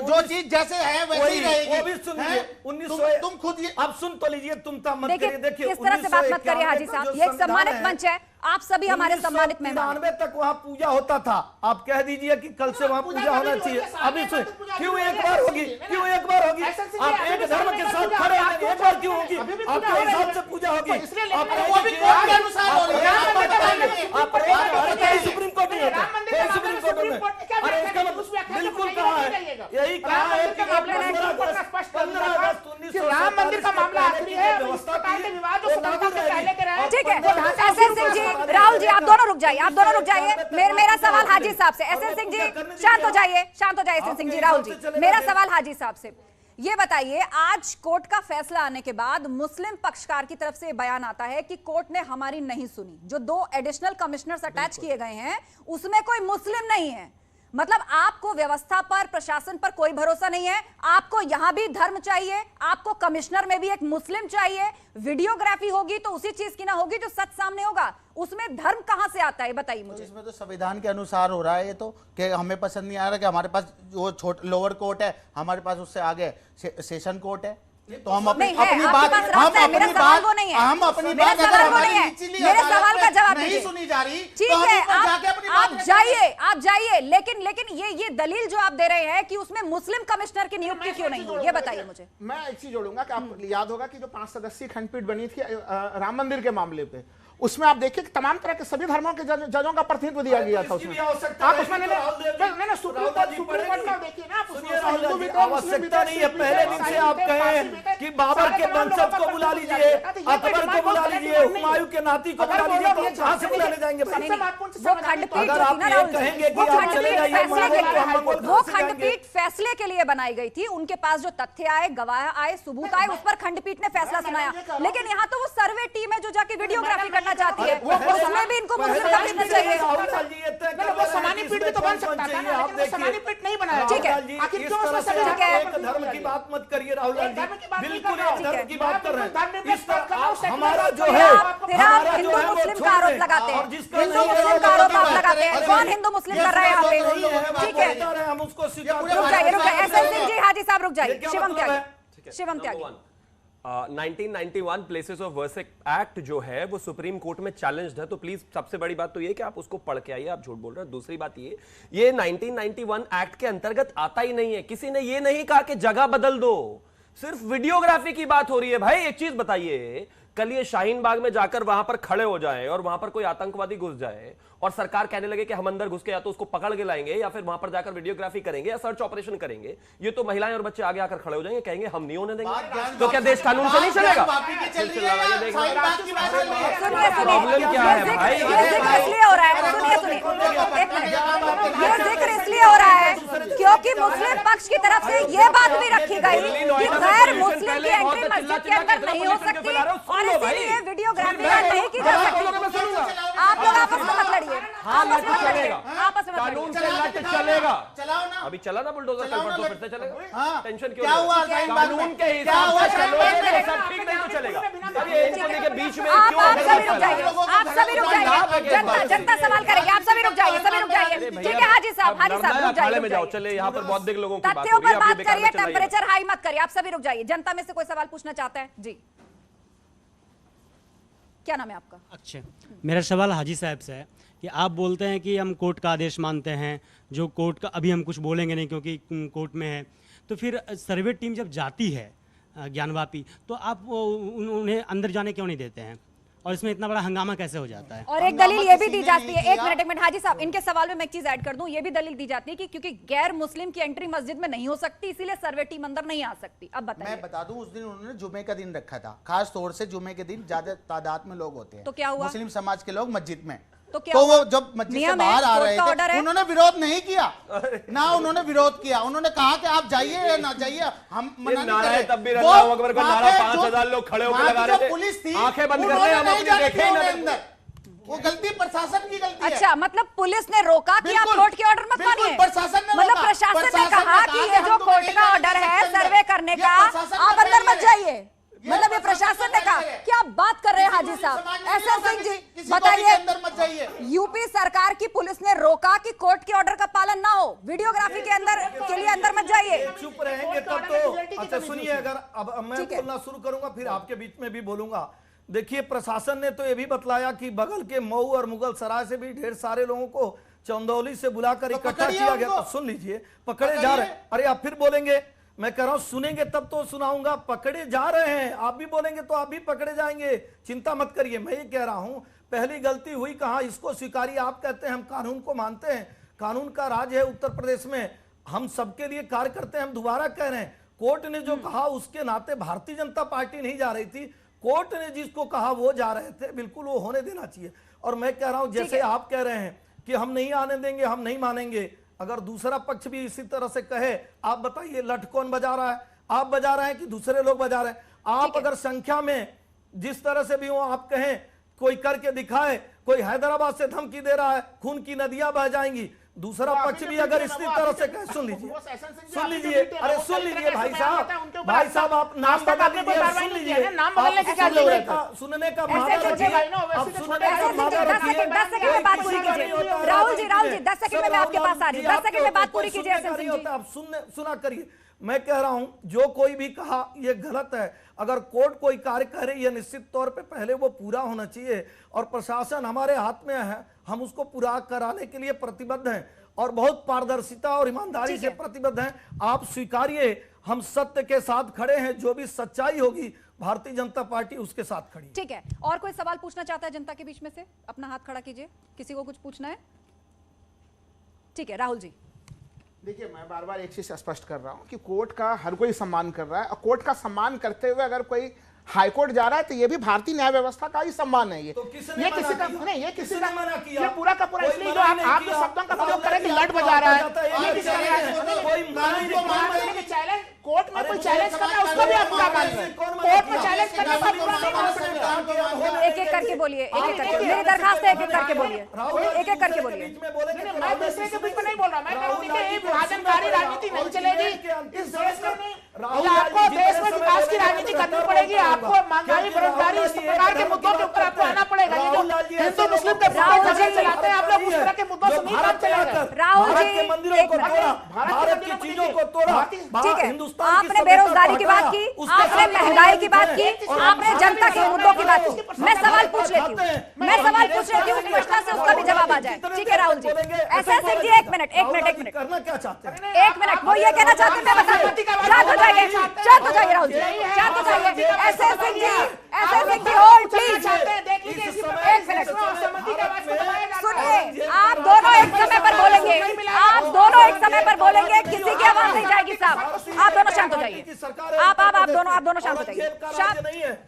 जो चीज जैसे है वैसे ही रहेगी। वो भी सुन लीजिए, तुम खुद अब सुन तो लीजिए, तुम तब मत करिए। देखिए किस तरह से बात मत करिए हाजी साहब, ये एक सम्मानित मंच है, आप सभी हमारे सम्मानित मेहमान। 1999 तक वहाँ पूजा होता था, आप कह दीजिए कि कल से वहाँ पूजा होना चाहिए। अभी सुन, क्यों एक बार होगी, क्यों एक बार होगी? आप एक धर्म के साथ खड़े हैं, एक बार क्यों होगी? आपके हिसाब से पूजा होगी, आप सुप्रीम कोर्ट नहीं होता, सुप्रीम कोर्ट में। अरे इसका मतलब बिल्कुल कहा है, यही कहा है कि 15 अगस्त 1900 राम मंदिर का मामला आखिरी है, विवाद जो स्वतंत्रता से पहले के रहे। ठीक है, एसएन सिंह जी, राहुल जी, आप दोनों रुक जाइए, आप दोनों रुक जाइए। मेरा सवाल हाजी साहब से, एसएन सिंह जी शांत हो जाइए, शांत हो जाइए एसएन सिंह जी। राहुल जी, मेरा सवाल हाजी साहब से, ये बताइए, आज कोर्ट का फैसला आने के बाद मुस्लिम पक्षकार की तरफ से बयान आता है कि कोर्ट ने हमारी नहीं सुनी। जो 2 एडिशनल कमिश्नर्स अटैच किए गए हैं उसमें कोई मुस्लिम नहीं है, मतलब आपको व्यवस्था पर, प्रशासन पर कोई भरोसा नहीं है। आपको यहां भी धर्म चाहिए, आपको कमिश्नर में भी एक मुस्लिम चाहिए, वीडियोग्राफी होगी तो उसी चीज की ना होगी जो सच सामने होगा, उसमें धर्म कहां से आता है बताइए मुझे। इसमें तो संविधान के अनुसार हो रहा है ये तो, कि हमें पसंद नहीं आ रहा कि हमारे पास जो लोअर कोर्ट है, हमारे पास उससे आगे सेशन कोर्ट है, तो हम अपनी बात मेरे सवाल का जवाब नहीं सुनी जा रही। ठीक है, आप जाइए, लेकिन ये दलील जो आप दे रहे हैं कि उसमें मुस्लिम कमिश्नर की नियुक्ति क्यों नहीं हुई, ये बताइए मुझे। मैं एक चीज जोड़ूंगा कि आपको याद होगा कि जो 5 सदस्यीय खंडपीठ बनी थी राम मंदिर के मामले पे, उसमें आप देखिए कि तमाम तरह के सभी धर्मों के जजों का प्रतिनिधित्व दिया गया था उसमें। आप उसमें नहीं सुप्रीम कोर्ट का देखिए ना, आवश्यकता नहीं है। पहले दिन से आप कहें कि बाबर के वंशज को बुला लीजिए, अकबर को बुला लीजिए, हुमायूं के नाती को बुला लीजिए, तो कहां से बुलाने जाएंगे? अगर आप ये कहेंगे कि आप चले जाइए, वो खंडपीठ फैसले के लिए बनाई गई थी। उनके पास जो तथ्य आए, गवाह आए, सबूत आए, उस पर खंडपीठ ने फैसला सुनाया। लेकिन यहाँ तो वो सर्वे टीम है जो जाके वीडियोग्राफी करना चाहती है, उसमें भी इनको मुस्लिम कमिश्नर चाहिए। वो समानी पीठ भी तो बन सकता था ना, लेकिन वो समानी पीठ नहीं बनाया। ठीक है, आखिर क्यों उसमें सभी धर्म की बात मत करिए राहुल गांधी, बिल्कुल धर्म की बात कर रहे हैं। इस तरह हमारा जो है, हिंदू मुस्लिम का आरोप लगाते हैं, हिंदू मुस्लिम का आरोप आप लगाते हैं। कौन हिंदू मुस्लिम कर रहा है यहाँ पे? ठीक है, हम उसको रुक जाइए। एसएस सिंह जी, हाजी साहब रुक जाइए। शिवम त्यागी, शिवम त्यागी। 1991 प्लेसेस ऑफ वर्शिप एक्ट जो है वो सुप्रीम कोर्ट में चैलेंज्ड है, तो प्लीज सबसे बड़ी बात तो ये कि आप उसको पढ़ के आइए, आप झूठ बोल रहे हैं। दूसरी बात ये 1991 एक्ट के अंतर्गत आता ही नहीं है। किसी ने ये नहीं कहा कि जगह बदल दो, सिर्फ वीडियोग्राफी की बात हो रही है। भाई एक चीज बताइए, कल ये शाहीन बाग में जाकर वहां पर खड़े हो जाए और वहां पर कोई आतंकवादी घुस जाए और सरकार कहने लगे कि हम अंदर घुस के या तो उसको पकड़ के लाएंगे या फिर वहां पर जाकर वीडियोग्राफी करेंगे या सर्च ऑपरेशन करेंगे, ये तो महिलाएं और बच्चे आगे आकर खड़े हो जाएंगे, कहेंगे हम नहीं होने देंगे। तो क्या देश कानून से नहीं चलेगा? प्रॉब्लम क्या है भाई? ये जिक्र इसलिए हो रहा है, सुनिए ये जिक्र इसलिए हो रहा है क्योंकि मुस्लिम पक्ष की तरफ से ये बात भी रखी गई कि गैर मुस्लिम की एंट्री मस्जिद के अंदर नहीं हो सकती और इसीलिए वीडियोग्राफी नहीं की जा सकती। आप लोग आपस में मत लड़िए, आपस में लड़िए, आपस में कानून से लट चलेगा। अभी चला ना बुलडोजर, कल परसों फिर से चलेगा। टेंशन क्यों? कानून के हिसाब से चलोगे, सब ठीक नहीं तो चलेगा। के बीच में आप सभी रुक जाइए, आप सभी रुक जाइए। जनता सवाल करेगी, आप सभी रुक जाइए, सभी रुक जाइए। ठीक है हाजी साहब, हाजी साहब रुक जाइए, में जाओ। चले यहाँ पर बौद्धिक लोगों की बात तथ्यों पर बात करिए, टेम्परेचर हाई मत करिए। आप सभी रुक जाइए। जनता में से कोई सवाल पूछना चाहता है? जी, क्या नाम है आपका? अच्छा, मेरा सवाल हाजी साहब से है कि आप बोलते हैं कि हम कोर्ट का आदेश मानते हैं, जो कोर्ट का अभी हम कुछ बोलेंगे नहीं क्योंकि कोर्ट में है, तो फिर सर्वे टीम जब जाती है ज्ञानवापी तो आप उन्हें अंदर जाने क्यों नहीं देते हैं और इसमें इतना बड़ा हंगामा कैसे हो जाता है? और एक दलील ये भी दी जाती है, एक मिनट हाजी साहब, इनके सवाल में मैं एक चीज ऐड कर दूं, ये भी दलील दी जाती है कि क्योंकि गैर मुस्लिम की एंट्री मस्जिद में नहीं हो सकती इसीलिए सर्वे टीम अंदर नहीं आ सकती। अब बताइए। मैं बता दूं, उस दिन उन्होंने जुमे का दिन रखा था, खास तौर से जुमे के दिन ज्यादा तादाद में लोग होते हैं, तो क्या हुआ? मुस्लिम समाज के लोग मस्जिद में, तो वो जब मस्जिद से बाहर आ रहे थे उन्होंने विरोध नहीं किया ना, उन्होंने विरोध किया, उन्होंने कहा कि आप जाइए या ना जाइए, हम मना नहीं कर रहे। तब भी अल्लाहू अकबर का नारा 5000 लोग खड़े होकर लगा रहे थे, पुलिस थी, आंखें बंद कर ले, हम अपनी देखें ही ना अंदर। वो गलती प्रशासन की गलती है। अच्छा, मतलब पुलिस ने रोका कि आप कोर्ट के ऑर्डर मत मानिए? प्रशासन ने, मतलब प्रशासन ने कहा कि ये जो कोर्ट का ऑर्डर है सर्वे करने का, आप अंदर मत जाइए, मतलब ये प्रशासन ने कहा। क्या बात कर रहे हैं हाजी साहब? एसएस सिंह जी बताइए, यूपी सरकार की पुलिस ने रोका कि कोर्ट के ऑर्डर का पालन ना हो, वीडियोग्राफी के अंदर के लिए अंदर मत जाइए। चुप रहेंगे तब तो। अच्छा सुनिए, अगर अब मैं बोलना शुरू करूंगा फिर आपके बीच में भी बोलूंगा। देखिए, प्रशासन ने तो ये भी बतलाया कि बगल के मऊ और मुगल सराय से भी ढेर सारे लोगों को चंदौली से बुलाकर इकट्ठा किया गया। तो सुन लीजिए, पकड़े जा रहे हैं। अरे आप फिर बोलेंगे, मैं कह रहा हूं सुनेंगे तब तो सुनाऊंगा। पकड़े जा रहे हैं, आप भी बोलेंगे तो आप भी पकड़े जाएंगे, चिंता मत करिए। मैं ये कह रहा हूं, पहली गलती हुई कहां, इसको स्वीकारिए। आप कहते हैं हम कानून को मानते हैं, कानून का राज है उत्तर प्रदेश में, हम सबके लिए कार्य करते हैं। हम दोबारा कह रहे हैं, कोर्ट ने जो कहा उसके नाते भारतीय जनता पार्टी नहीं जा रही थी, कोर्ट ने जिसको कहा वो जा रहे थे, बिल्कुल वो होने देना चाहिए। और मैं कह रहा हूं, जैसे आप कह रहे हैं कि हम नहीं आने देंगे, हम नहीं मानेंगे, अगर दूसरा पक्ष भी इसी तरह से कहे, आप बताइए लठ कौन बजा रहा है? आप बजा रहे हैं कि दूसरे लोग बजा रहे हैं? आप अगर संख्या में जिस तरह से भी हो आप कहें, कोई करके दिखाए, कोई हैदराबाद से धमकी दे रहा है, खून की नदियां बह जाएंगी, दूसरा पक्ष भी अगर इसी तरह से कहे, सुन लीजिए, अरे सुन लीजिए भाई साहब आप नाम बदल लीजिए, सुन लीजिए, सुनने का मादा रखिए, आप सुनने का मादा रखिए। 10 सेकंड में बात पूरी कीजिए। राहुल जी 10 सेकंड में मैं आपके पास आ रही हूँ, 10 सेकंड में बात पूरी कीजिए। आप सुना करिए। मैं कह रहा हूं, जो कोई भी कहा यह गलत है। अगर कोर्ट कोई कार्य करे, यह निश्चित तौर पे पहले वो पूरा होना चाहिए और प्रशासन हमारे हाथ में है, हम उसको पूरा कराने के लिए प्रतिबद्ध हैं। और बहुत पारदर्शिता और ईमानदारी से प्रतिबद्ध हैं। आप स्वीकारिए, हम सत्य के साथ खड़े हैं, जो भी सच्चाई होगी भारतीय जनता पार्टी उसके साथ खड़ी है। ठीक है, और कोई सवाल पूछना चाहता है जनता के बीच में से? अपना हाथ खड़ा कीजिए, किसी को कुछ पूछना है? ठीक है, राहुल जी। देखिए, मैं बार बार एक चीज स्पष्ट कर रहा हूं कि कोर्ट का हर कोई सम्मान कर रहा है, और कोर्ट का सम्मान करते हुए अगर कोई हाईकोर्ट जा रहा है तो ये भी भारतीय न्याय व्यवस्था का ही सम्मान है। ये किसी का नहीं, ये किसी का ये पूरा का पूरा, इसलिए जो आप जो शब्दों का प्रयोग करें कि लट बजा रहा है, कोर्ट में कोई चैलेंज करना है उसको भी आप पूरा मान रहे हैं। कोर्ट में चैलेंज करना है, एक एक करके बोलिए, एक एक करके, मेरी दरखास्त है, एक एक करके बोलिए, एक एक करके बोलिए। मैं दूसरे के बीच में नहीं बोल रहा, मैं कह रहा हूं कि विभाजनकारी राजनीति नहीं चलेगी इस देश में। आपको देश में विकास की राजनीति करनी पड़ेगी, आपको महंगाई, बेरोजगारी, इस प्रकार के मुद्दों के ऊपर आपको आना पड़ेगा। ये जो हिंदू मुस्लिम के मुद्दे चलाते हैं आप लोग, उस तरह के मुद्दों से नहीं काम चलेगा। राहुल जी, एक मिनट, भारत की चीजों को तोड़ा, ठीक है, आपने बेरोजगारी की बात की, आपने महंगाई की बात की, आपने जनता के मुद्दों की बात की। मैं सवाल पूछ लेती हूँ, मैं सवाल पूछ लेती हूँ, प्रश्न से उसका भी जवाब आ जाए। ठीक है राहुल जी, एसएस सिंह जी, एक मिनट, एक मिनट, एक मिनट, करना क्या चाहते हैं? एक मिनट, वो ये कहना चाहते हैं, मैं बता दूं। शांत हो जाइए, शांत हो जाइए राहुल जी, शांत हो जाइए। SS Singh ji, SS Singh ji, hold please. एक मिनट सुनिए, आप दोनों एक समय पर बोलेंगे, आप दोनों एक समय पर बोलेंगे, किसी की आवाज नहीं जाएगी साहब। आप दोनों शांत हो जाइए, आप दोनों शांत हो जाइए,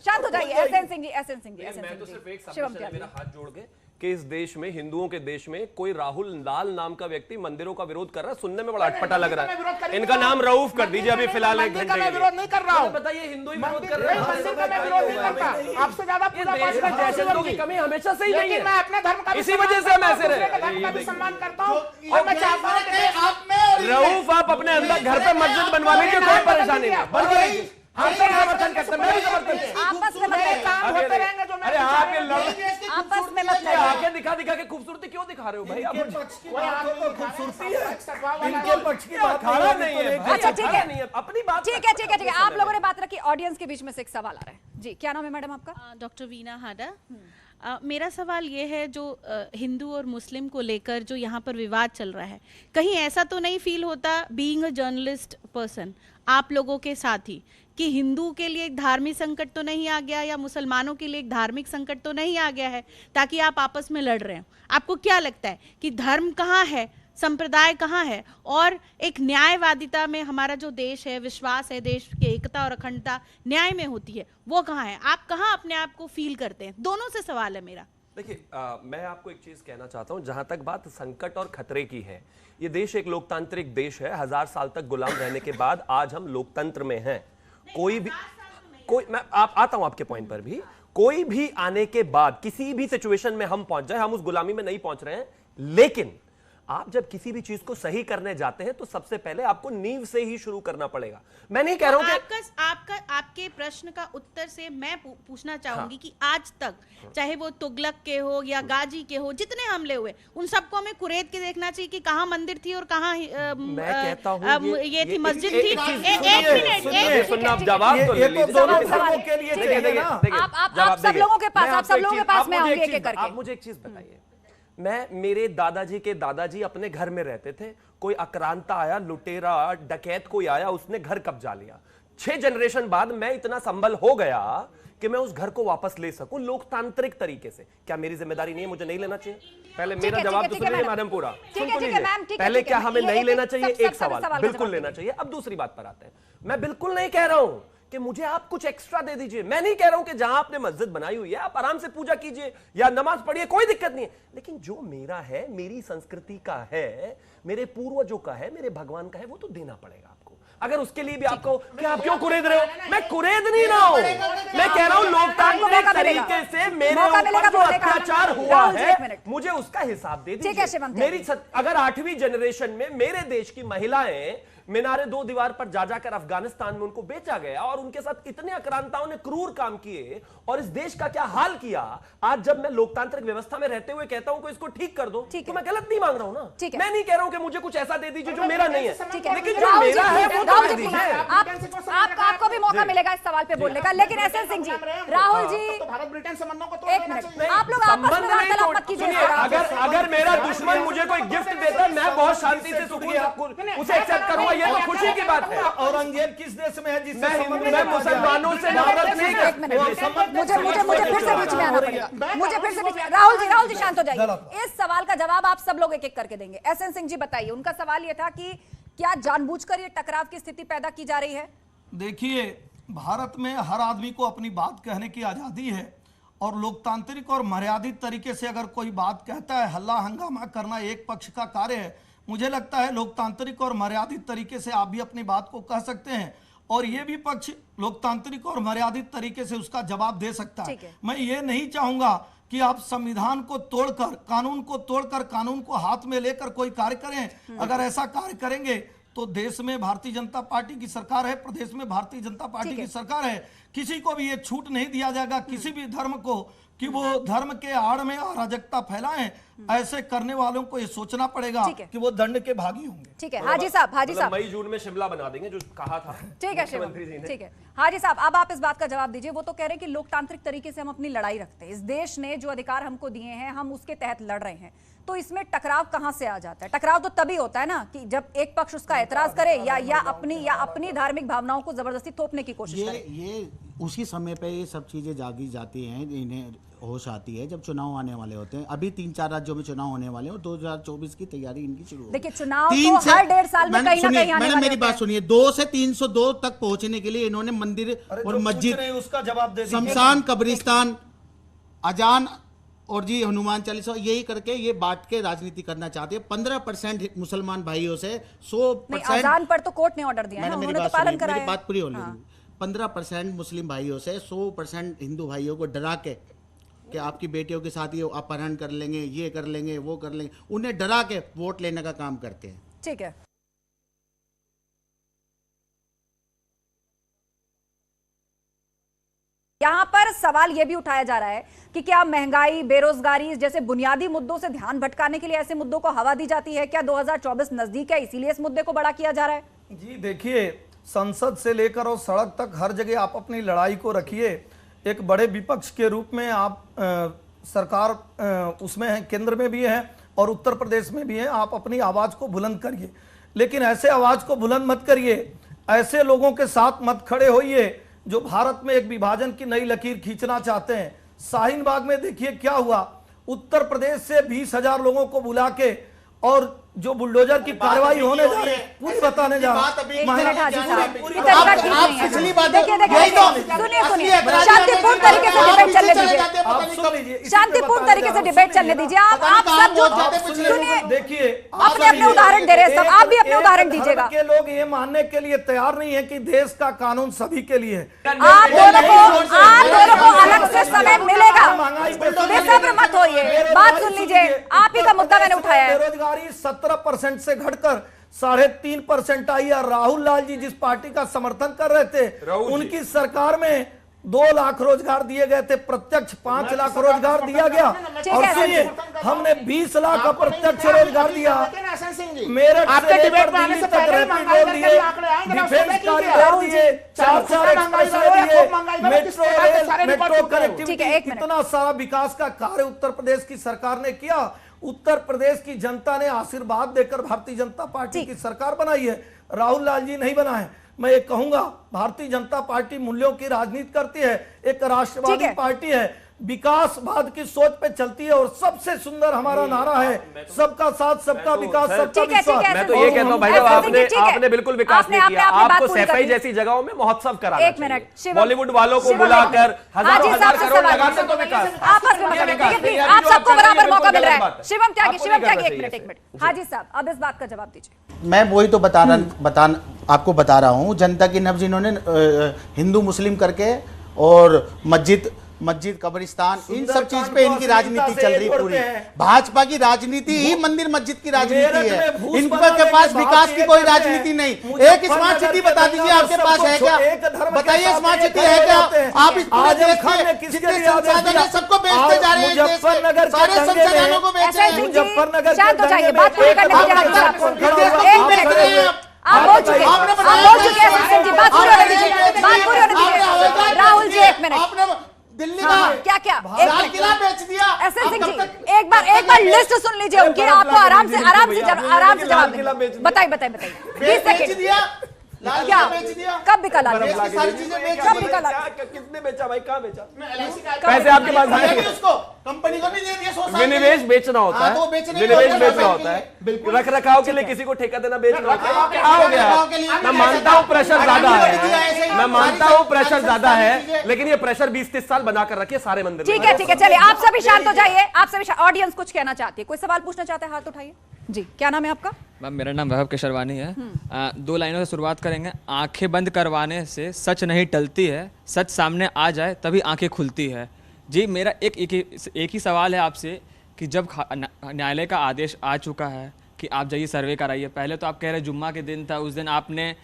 शांत हो जाइए। एसएन सिंह जी, एसएन सिंह जी, मैं तो सिर्फ एक समस्या है, मेरा हाथ जोड़ के कि इस देश में, हिंदुओं के देश में, कोई राहुल लाल नाम का व्यक्ति मंदिरों का विरोध कर रहा है। सुनने में बड़ा अटपटा लग रहा है। इनका नाम रऊफ कर दीजिए अभी फिलहाल, एक घंटे मैं विरोध नहीं कर रहा हूं। बताइए, हिंदू ही विरोध कर रहे हैं, मंदिर का मैं विरोध नहीं करता। आपसे ज्यादा पूजा पाठ करता हूं, दहशतों की कमी हमेशा से ही नहीं है। मैं अपने धर्म का इसी वजह से हम ऐसे रहे। सम्मान करता हूं, और मैं चाहता हूं कि रऊफ आप अपने अंदर घर पे मस्जिद बनवा लीजिए, कोई परेशानी नहीं। हम सब समर्थन करते हैं, मैं भी समर्थन करता हूं। आपस में मत काम होते रहेंगे जो मैं अरे आप ये आपस में मत आके दिखा दिखा के खूबसूरती क्यों दिखा रहे हो भाई? आप खूबसूरती है, इनके पक्ष की बात खड़ा नहीं है। अच्छा ठीक है, अपनी बात ठीक है, ठीक है, ठीक है। आप लोगों ने बात रखी, ऑडियंस के बीच में से एक सवाल आ रहा है जी। क्या नाम है मैडम आपका? डॉक्टर वीना हाडा। मेरा सवाल ये है, जो हिंदू और मुस्लिम को लेकर जो यहाँ पर विवाद चल रहा है, कहीं ऐसा तो नहीं फील होता, बीइंग अ जर्नलिस्ट पर्सन, आप लोगों के साथ ही, कि हिंदू के लिए एक धार्मिक संकट तो नहीं आ गया, या मुसलमानों के लिए एक धार्मिक संकट तो नहीं आ गया है, ताकि आप आपस में लड़ रहे हो? आपको क्या लगता है कि धर्म कहाँ है, संप्रदाय कहाँ है, और एक न्यायवादिता में हमारा जो देश है, विश्वास है देश की एकता और अखंडता न्याय में होती है, वो कहाँ है? आप कहाँ अपने आप को फील करते हैं? दोनों से सवाल है मेरा। देखिए, मैं आपको एक चीज कहना चाहता हूं, जहां तक बात संकट और खतरे की है, ये देश एक लोकतांत्रिक देश है। 1000 साल तक गुलाम रहने के बाद आज हम लोकतंत्र में हैं। मैं आता हूं आपके पॉइंट पर भी। कोई भी आने के बाद किसी भी सिचुएशन में हम पहुंच जाए, हम उस गुलामी में नहीं पहुंच रहे हैं, लेकिन आप जब किसी भी चीज को सही करने जाते हैं तो सबसे पहले आपको नींव से ही शुरू करना पड़ेगा। मैं नहीं कह रहा हूं कि आपके प्रश्न का उत्तर से मैं पूछना चाहूंगी कि आज तक, चाहे वो तुगलक के हो या गाजी के हो, जितने हमले हुए, उन सबको हमें कुरेद के देखना चाहिए कि कहां मंदिर थी और कहां मैं कहता हूं ये थी मस्जिद थी। एक मिनट सुनना, जवाब तो ले लीजिए। आप सब लोगों के पास मैं आऊंगी एक एक करके। आप मुझे एक चीज बताइए, मेरे दादाजी के दादाजी अपने घर में रहते थे, कोई आक्रांता आया, लुटेरा डकैत कोई आया, उसने घर कब्जा लिया। 6 जनरेशन बाद मैं इतना संभल हो गया कि मैं उस घर को वापस ले सकूं लोकतांत्रिक तरीके से। क्या मेरी जिम्मेदारी नहीं है, मुझे नहीं लेना चाहिए? पहले मेरा जवाब तो सुनिए मैडम पूरा, सुन तो लीजिए। पहले क्या हमें नहीं लेना चाहिए? एक सवाल बिल्कुल लेना चाहिए। अब दूसरी बात पर आते हैं। मैं बिल्कुल नहीं कह रहा हूं कि मुझे आप कुछ एक्स्ट्रा दे दीजिए। मैं नहीं कह रहा हूं कि जहां आपने मस्जिद बनाई हुई है आप आराम से पूजा कीजिए या नमाज पढ़िए, कोई दिक्कत नहीं है, लेकिन जो मेरा है, मेरी संस्कृति का है, मेरे पूर्वजों का है, मेरे भगवान का है, वो तो देना पड़ेगा आपको। अगर उसके लिए भी आपको कि आप क्यों कुरेद रहे हो? मैं कुरेद नहीं रहा हूं, मैं कह रहा हूं लोकतांत्रिक तरीके से मेरे ऊपर जो अत्याचार हुआ है, मुझे उसका हिसाब दे दीजिए। मेरी अगर 8वीं जनरेशन में मेरे देश की महिलाएं मीनारे 2 दीवार पर जा जाकर अफगानिस्तान में उनको बेचा गया और उनके साथ इतने आक्रांताओं ने क्रूर काम किए और इस देश का क्या हाल किया, आज जब मैं लोकतांत्रिक व्यवस्था में रहते हुए कहता हूं कि इसको ठीक कर दो, तो मैं गलत नहीं मांग रहा हूं ना। मैं नहीं कह रहा हूं कि मुझे कुछ ऐसा दे दीजिए जो मेरा नहीं है, लेकिन जो मेरा है राहुल जी आपको भी मौका मिलेगा इस सवाल पे बोलने का, लेकिन एसएन सिंह जी, राहुल जी भारत ब्रिटेन संबंधों को एक मिनट, आप लोग आपस में वार्तालाप मत कीजिए। अगर मेरा दुश्मन मुझे कोई गिफ्ट देता है, मैं बहुत शांति से उसे एक्सेप्ट करूंगा, ये तो खुशी की बात है। औरंगजेब किस देश में है जिससे मैं मुसलमानों से नफरत नहीं मुझे फिर से बीच में आना पड़ेगा, मुझे फिर से बीच में। राहुल जी शांत हो जाइए। इस सवाल का जवाब आप सब लोग एक एक करके देंगे। एसएन सिंह जी बताइए, उनका सवाल यह था कि क्या जानबूझकर ये टकराव की स्थिति पैदा की जा रही है? देखिए, भारत में हर आदमी को अपनी बात कहने की आजादी है और लोकतांत्रिक और मर्यादित तरीके से अगर कोई बात कहता है, हल्ला हंगामा करना एक पक्ष का कार्य है। मुझे लगता है लोकतांत्रिक और मर्यादित तरीके से आप भी अपनी बात को कह सकते हैं और ये भी पक्ष लोकतांत्रिक और मर्यादित तरीके से उसका जवाब दे सकता है। मैं ये नहीं चाहूंगा कि आप संविधान को तोड़कर, कानून को तोड़कर, कानून को हाथ में लेकर कोई कार्य करें। अगर ऐसा कार्य करेंगे तो देश में भारतीय जनता पार्टी की सरकार है, प्रदेश में भारतीय जनता पार्टी की सरकार है। किसी को भी ये छूट नहीं दिया जाएगा, किसी भी धर्म को, कि वो धर्म के आड़ में अराजकता फैलाएं। ऐसे करने वालों को ये सोचना पड़ेगा कि वो दंड के भागी होंगे। ठीक है हाजी साहब, मई जून में शिमला बना देंगे जो कहा था। ठीक है शिवम, ठीक है हाजी साहब, अब आप इस बात का जवाब दीजिए। वो तो कह रहे हैं कि लोकतांत्रिक तरीके से हम अपनी लड़ाई रखते हैं, इस देश ने जो अधिकार हमको दिए हैं हम उसके तहत लड़ रहे हैं, तो इसमें टकराव कहां से आ जाता है? टकराव तो तभी होता है ना कि जब एक पक्ष उसका एतराज करे या अपनी धार्मिक भावनाओं को जबरदस्ती थोपने की कोशिश करे। ये उसी समय पे ये सब चीजें जागी जाती हैं, इन्हें होश आती है जब चुनाव आने वाले होते हैं। अभी 3-4 राज्यों में चुनाव होने वाले हैं और 2024 की तैयारी इनकी शुरू होगी। देखिए चुनाव तो हर 1.5 साल में कहीं ना कहीं आने वाले। मेरी बात सुनिए, 2 से 302 तक पहुंचने के लिए इन्होंने मंदिर और मस्जिद, उसका जवाब दे, शमशान, कब्रिस्तान, अजान और जी हनुमान चालीसा, यही करके ये बांट के राजनीति करना चाहते हैं। 15% मुसलमान भाइयों से 100% अजान पर तो कोर्ट ने ऑर्डर दिया है, उन्होंने तो पालन कराया। मेरी बात पूरी हो रही। 15% मुस्लिम भाइयों से 100% हिंदू भाइयों को डरा के कि आपकी बेटियों के साथ ये अपहरण कर लेंगे, ये कर लेंगे, वो कर लेंगे, उन्हें डरा के वोट लेने का काम करते हैं। ठीक है, यहां पर सवाल यह भी उठाया जा रहा है कि क्या महंगाई, बेरोजगारी जैसे बुनियादी मुद्दों से ध्यान भटकाने के लिए ऐसे मुद्दों को हवा दी जाती है? क्या 2024 नजदीक है इसीलिए इस मुद्दे को बड़ा किया जा रहा है? जी देखिए, संसद से लेकर और सड़क तक हर जगह आप अपनी लड़ाई को रखिए। एक बड़े विपक्ष के रूप में आप सरकार उसमें है, केंद्र में भी है और उत्तर प्रदेश में भी है। आप अपनी आवाज को बुलंद करिए, लेकिन ऐसे आवाज को बुलंद मत करिए, ऐसे लोगों के साथ मत खड़े होइए जो भारत में एक विभाजन की नई लकीर खींचना चाहते हैं। शाहीन बाग में देखिए क्या हुआ, उत्तर प्रदेश से 20,000 लोगों को बुला के और जो बुलडोजर की कार्रवाई होने जा रही है पूरी बताने जा रहा शांतिपूर्ण तरीके से डिबेट चलने दीजिए, शांतिपूर्ण तरीके से डिबेट चलने दीजिए। आप सब जो सुनिए, देखिए अपने अपने उदाहरण दे रहे हैं सब, आप भी अपने उदाहरण दीजिएगा। के लोग ये मानने के लिए तैयार नहीं है कि देश का कानून सभी के लिए है। आप दोनों को अलग से समय मिलेगा, बेसब्र मत होइए, बात सुन लीजिए। आप ही का मुद्दा मैंने उठाया है। बेरोजगारी 17% से घटकर 3.5% आई है। राहुल लाल जी जिस पार्टी का समर्थन कर रहे थे उनकी सरकार में 2 लाख रोजगार दिए गए थे, प्रत्यक्ष 5 लाख रोजगार दिया गया। और सुनिए, हमने 20 लाख अप्रत्यक्ष रोजगार दिया। मेरठ से लेकर दिल्ली तक रैपिड रोड दिए, डिफेंस कॉरिडोर दिए, 4 एक्सप्रेसवे दिए, मेट्रो रेल, मेट्रो कनेक्टिविटी, इतना सारा विकास का कार्य उत्तर प्रदेश की सरकार ने किया। उत्तर प्रदेश की जनता ने आशीर्वाद देकर भारतीय जनता पार्टी की सरकार बनाई है, राहुल लाल जी नहीं बनाए। मैं ये कहूंगा, भारतीय जनता पार्टी मूल्यों की राजनीति करती है, एक राष्ट्रवादी पार्टी है, विकासवाद की सोच पे चलती है और सबसे सुंदर हमारा नारा है सबका साथ, सबका विकास, सबका विश्वास। मैं तो ये कहता हूं भाई साहब, आपने बिल्कुल विकास नहीं किया। आपको सैफई जैसी जगहों में महोत्सव कराना चाहिए। 1 मिनट, बॉलीवुड वालों को बुलाकर हजार करोड़ लगाते तो विकास। आप सबको बराबर मौका मिल रहा है। शिवम त्यागी, 1 मिनट। हाजी साहब, अब इस बात का जवाब दीजिए। मैं वही तो आपको बता रहा हूँ, जनता की नब्ज इन्होंने हिंदू मुस्लिम करके और मस्जिद कब्रिस्तान इन सब चीज पे इनकी राजनीति चल रही पूरी। भाजपा की राजनीति ही मंदिर मस्जिद की राजनीति है, इनके पास विकास की कोई राजनीति नहीं। एक स्मार्ट सिटी बता दीजिए, आपके पास है क्या? बताइए स्मार्ट सिटी है क्या? आप इस पूरे देश में जितने संसाधन है सबको बेचते जा रहे हैं, सारे संसाधनों को बेच रहे हैं। मुजफ्फरनगर शांत हो जाइए, बात पूरी करने दीजिए। आप बोल चुके, बात पूरी होने दीजिए, बात पूरी होने दीजिए। राहुल जी एक मिनट, आपने दिल्ली का क्या क्या लाल किला बेच दिया। एसएन सिंह जी एक बार लिस्ट सुन लीजिए उनकी, आपको आराम से जवाब देंगे। बताइए 20 सेकंड। लाल क्या किला बेच दिया, कब बिका लाल देश की सारी चीजें बेच कब दी। बिका लाल? किसने बेचा भाई, कहाँ बेचा? पैसे आपके पास आएंगे? उसको कंपनी को नहीं दे दिया। 100 साल विनिवेश बेचना होता हाँ, है, तो बेचने विनिवेश का बेचना होता होता है। है, बिल्कुल। रख रखाव के लिए किसी को ठेका देना बेचना होता है। क्या हो रखरखाव के लिए गया? भी मैं नहीं मानता हूँ बेचा। प्रेशर ज्यादा ऐसे ही है, मैं मानता हूँ प्रेशर ज्यादा है, लेकिन ये प्रेशर 20-30 साल बना कर रखिए सारे मंदिर। ठीक है चलिए, आप सभी शांत हो जाइए। आप सभी, ऑडियंस कुछ कहना चाहती है, कोई सवाल पूछना चाहता है, हाथ उठाइए जी। क्या नाम है आपका? मैम मेरा नाम वैभव केशरवानी है। 2 लाइनों से शुरुआत करेंगे। आंखें बंद करवाने से सच नहीं टलती है, सच सामने आ जाए तभी आंखें खुलती है। जी मेरा एक ही सवाल है आपसे कि जब न्यायालय का आदेश आ चुका है कि आप जाइए सर्वे कराइए, पहले तो आप कह रहे जुम्मा के दिन था, उस दिन आपने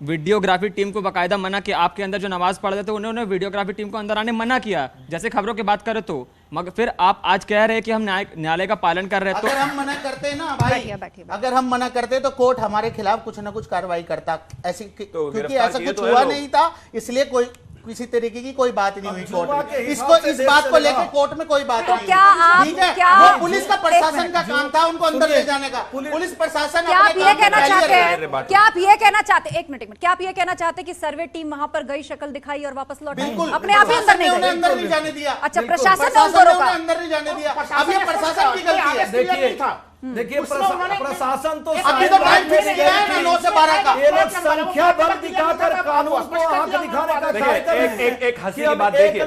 वीडियोग्राफी टीम को बाकायदा मना किया, आपके अंदर जो नमाज पढ़ रहे थे उन्होंने वीडियोग्राफी टीम को अंदर आने मना किया, जैसे खबरों की बात करें तो, मगर फिर आप आज कह रहे हैं कि हम न्यायालय का पालन कर रहे हैं। अगर हम मना करते ना भाई, अगर हम मना करते तो कोर्ट हमारे खिलाफ कुछ ना कुछ कार्रवाई करता, ऐसी क्योंकि ऐसा कुछ हुआ नहीं था, इसलिए कोई किसी तरीके की कोई बात नहीं हुई कोर्ट में। इसको इस बात को लेकर कोर्ट में कोई बात नहीं। क्या आप ठीक है, क्या वो पुलिस का प्रशासन का काम था उनको अंदर ले जाने का। पुलिस प्रशासन क्या आप ये कहना चाहते हैं, क्या आप ये कहना चाहते, एक मिनट, क्या आप ये कहना चाहते कि सर्वे टीम वहां पर गई, शक्ल दिखाई और वापस लौट आई? अपने आप ही अंदर नहीं गई? अंदर नहीं जाने दिया। अच्छा, प्रशासन ने उनको रोका, अंदर नहीं जाने दिया। अब ये प्रशासन की गलती है। देखिए प्रशासन तो अभी तो टाइम फिक्स किया है ना 9 से 12 का। ये लोग संख्या बल दिखाकर कानून को आंख दिखाने का ट्राई कर रहे हैं। एक हंसी की बात देखिए,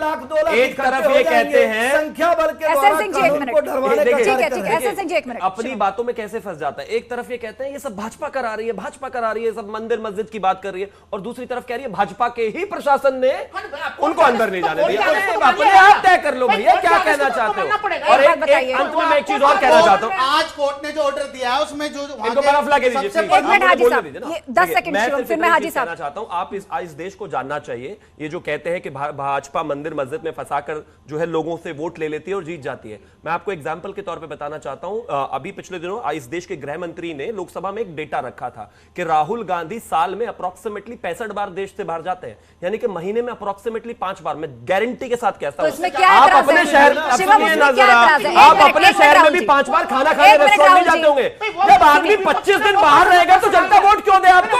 एक तरफ ये कहते हैं संख्या बल के द्वारा कानून को ढरवाने का ठीक है एसएन सिंह जी एक मिनट, अपनी बातों में कैसे फंस जाता है। एक तरफ ये कहते हैं ये सब भाजपा करा रही है, भाजपा करा रही है, सब मंदिर मस्जिद की बात कर रही है, और दूसरी तरफ कह रही है भाजपा के ही प्रशासन ने उनको अंदर नहीं जाने दिया। अपने आप तय कर लो भैया क्या कहना चाहते हो। और अंत में मैं एक चीज और कहना चाहता हूँ, आज कोर्ट ने जो ऑर्डर दिया है उसमें जो इनको बर्फ लगा दीजिए, एक मिनट हाजी साहब, 10 सेकंड फिर मैं हाजी साहब कहना चाहता हूं, आप इस देश को जानना चाहिए। ये जो कहते हैं कि भाजपा मंदिर मस्जिद में फंसाकर जो है लोगों से वोट ले लेती है और जीत जाती है, मैं आपको एग्जांपल के तौर पे बताना चाहता हूं। अभी पिछले दिनों इस देश के गृह मंत्री ने लोकसभा में एक डेटा रखा था कि राहुल गांधी साल में अप्रोक्सीमेटली 65 बार देश से बाहर जाते हैं, यानी कि महीने में अप्रोक्सीमेटली 5 बार। मैं गारंटी के साथ कहता हूं आप अपने शहर में भी 5 बार खाना खाने रेस्टोरेंट नहीं जाते होंगे। जब आदमी 25 दिन बाहर रहेगा तो जनता वोट क्यों दे आपको?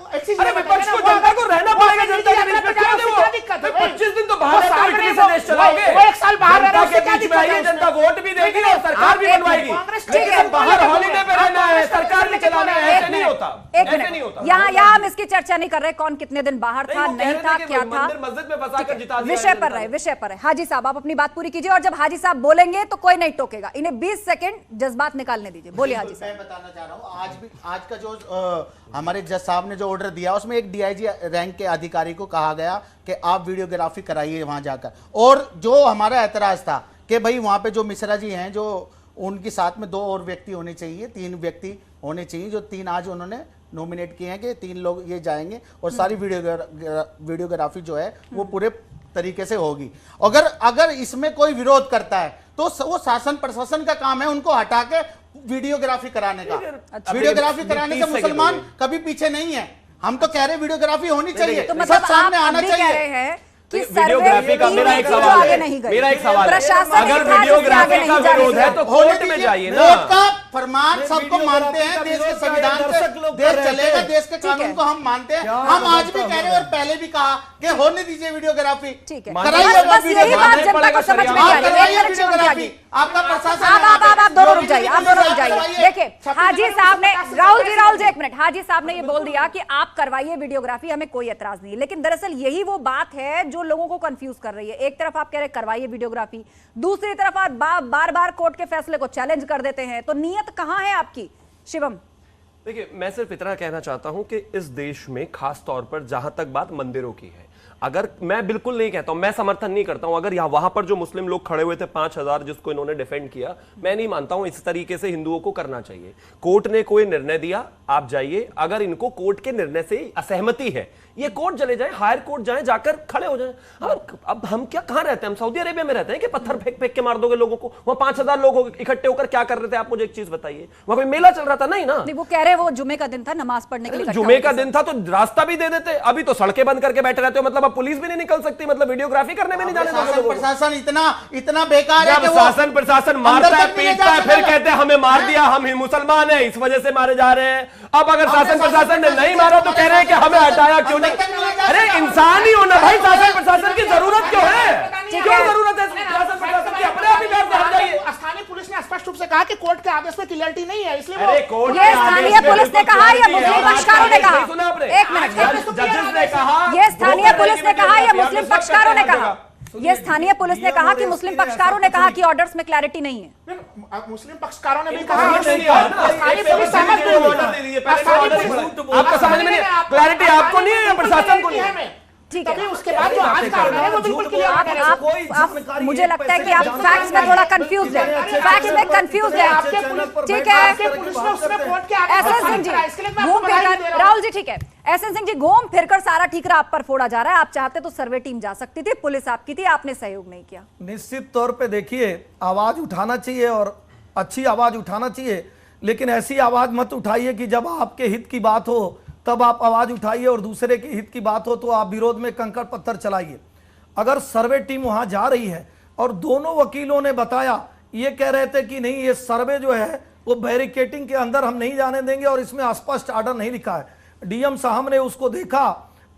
अरे विपक्ष को जनता को रहना पड़ेगा, जनता के बीच में क्यों दे वो? 25 दिन तो बाहर रहते हो, इटली से देश चलाओगे, वो 1 साल बाहर जनता के बीच में आएगी, जनता वोट भी देगी और सरकार भी बनवाएगी। लेकिन बाहर हॉलिडे पे रहना है, सरकार भी चलाना है, ऐसे नहीं होता, ऐसे नहीं होता। यहाँ हम इसकी चर्चा नहीं कर रहे कौन कितने दिन बाहर था, नहीं था, क्या था, मस्जिद में फंसाकर जिता दिया। विषय पर रहे। हाजी साहब आप अपनी बात पूरी कीजिए, और जब हाजी साहब बोलेंगे तो कोई नहीं टोकेगा। इन्हें 20 सेकंड जज्बात निकालने दीजिए, बोलिए हाजी साहब। मैं बताना चाह रहा हूँ, आज का जो हमारे जज साहब ने जो ऑर्डर दिया उसमें एक डीआईजी रैंक के अधिकारी को कहा गया कि आप वीडियोग्राफी कराइए वहां जाकर। और जो हमारा एतराज था कि भाई वहां पे जो मिश्रा जी हैं, जो उनके साथ में 2 और व्यक्ति होने चाहिए, 3 व्यक्ति होने चाहिए, जो 3 आज उन्होंने नॉमिनेट किए हैं कि 3 लोग ये जाएंगे और सारी वीडियोग्राफी जो है वो पूरे तरीके से होगी। अगर इसमें कोई विरोध करता है तो वो शासन प्रशासन का काम है उनको हटा के वीडियोग्राफी कराने का। वीडियोग्राफी कराने से मुसलमान कभी पीछे नहीं है। हम तो कह रहे वीडियोग्राफी होनी चाहिए, तो मतलब सामने आना कह रहे चाहिए हैं कि वीडियोग्राफी का मेरा एक सवाल है, मेरा एक सवाल है, अगर वीडियोग्राफी का विरोध है तो कोर्ट में जाइए ना। कोर्ट का फरमान सबको मानते हैं, देश के संविधान से देश चलेगा, देश के कानून को हम मानते हैं। हम आज भी कह रहे हैं और पहले भी कहा कि होने दीजिए वीडियोग्राफी, कराइए। आपका प्रशासन आप दोनों रुक जाइए, देखिए हाजी साहब ने, राहुल जी एक मिनट, हाजी साहब ने ये बोल दिया कि आप करवाइए वीडियोग्राफी, हमें कोई एतराज नहीं है, लेकिन दरअसल यही वो बात है जो लोगों को कंफ्यूज कर रही है। एक तरफ आप कह रहे करवाइए वीडियोग्राफी, दूसरी तरफ आप बार बार कोर्ट के फैसले को चैलेंज कर देते हैं, तो नीयत कहां है आपकी? शिवम देखिए, मैं सिर्फ इतना कहना चाहता हूं कि इस देश में खास तौर पर जहां तक बात मंदिरों की है, अगर मैं बिल्कुल नहीं कहता हूं, मैं समर्थन नहीं करता हूं, अगर यहाँ वहां पर जो मुस्लिम लोग खड़े हुए थे 5000 जिसको इन्होंने डिफेंड किया, मैं नहीं मानता हूं इस तरीके से हिंदुओं को करना चाहिए। कोर्ट ने कोई निर्णय दिया, आप जाइए, अगर इनको कोर्ट के निर्णय से असहमति है, ये कोर्ट चले जाएं, हायर कोर्ट जाएं, जाकर खड़े हो जाएं। अब हम क्या कहां रहते हैं? हम सऊदी अरेबिया में रहते हैं कि पत्थर फेंक फेंक के मार दोगे लोगों को? वहां 5000 लोग इकट्ठे होकर क्या कर रहे थे? आप मुझे एक चीज बताइए, वहां कोई मेला चल रहा था? नहीं ना। नहीं, वो कह रहे वो जुमे का दिन था, नमाज पढ़ने के लिए जुमे का दिन था तो रास्ता भी दे देते, अभी तो सड़कें बंद करके बैठे रहते हो, मतलब अब पुलिस भी नहीं निकल सकती, मतलब वीडियोग्राफी करने में नहीं जाने दोगे। प्रशासन इतना बेकार है कि शासन प्रशासन मारता है, पीटता है, फिर कहते हैं हमें मार दिया, हम ही मुसलमान हैं, इस वजह से मारे जा रहे हैं। अब अगर शासन प्रशासन ने नहीं मारा तो कह रहे हैं कि हमें हटाया क्यों नहीं? अरे इंसान ही होना भाई, शासन प्रशासन की जरूरत क्यों है? क्यों जरूरत है शासन प्रशासन की? अपने आप ही घर से हट जाइए। स्थानीय पुलिस ने स्पष्ट रूप से कहा कि कोर्ट के आदेश में क्लियरिटी नहीं है, इसलिए ये स्थानीय पुलिस ने कहा या मुस्लिम पक्षकारों ने कहा? एक मिनट, जजेस ने कहा, ये स्थानीय पुलिस ने कहा या मुस्लिम पक्षकारों ने कहा? ये स्थानीय पुलिस ने कहा कि मुस्लिम पक्षकारों ने कहा कि ऑर्डर्स में क्लैरिटी नहीं है? मुस्लिम पक्षकारों ने भी कहा, आपको समझ में नहीं, क्लैरिटी आपको नहीं है, प्रशासन को नहीं है। ठीक है, उसके बाद जो आज का है वो बिल्कुल क्लियर है। आप मुझे लगता है कि आप फैक्ट्स में थोड़ा कंफ्यूज हैं, फैक्ट्स में कंफ्यूज हैं। ठीक है, एसएन सिंह जी घूम फिरकर, राहुल जी ठीक है, एसएन सिंह जी घूम फिरकर सारा ठीकरा आप पर फोड़ा जा रहा है। आप चाहते तो सर्वे टीम जा सकती थी, पुलिस आपकी थी, आपने सहयोग नहीं किया। निश्चित तौर पे देखिए, आवाज उठाना चाहिए और अच्छी आवाज उठाना चाहिए, लेकिन ऐसी आवाज मत उठाइए कि जब आपके हित की बात हो तब आप आवाज उठाइए और दूसरे के हित की बात हो तो आप विरोध में कंकड़ पत्थर चलाइए। अगर सर्वे टीम वहां जा रही है और दोनों वकीलों ने बताया, ये कह रहे थे कि नहीं ये सर्वे जो है वो बैरिकेटिंग के अंदर हम नहीं जाने देंगे और इसमें स्पष्ट आर्डर नहीं लिखा है। डीएम साहब ने उसको देखा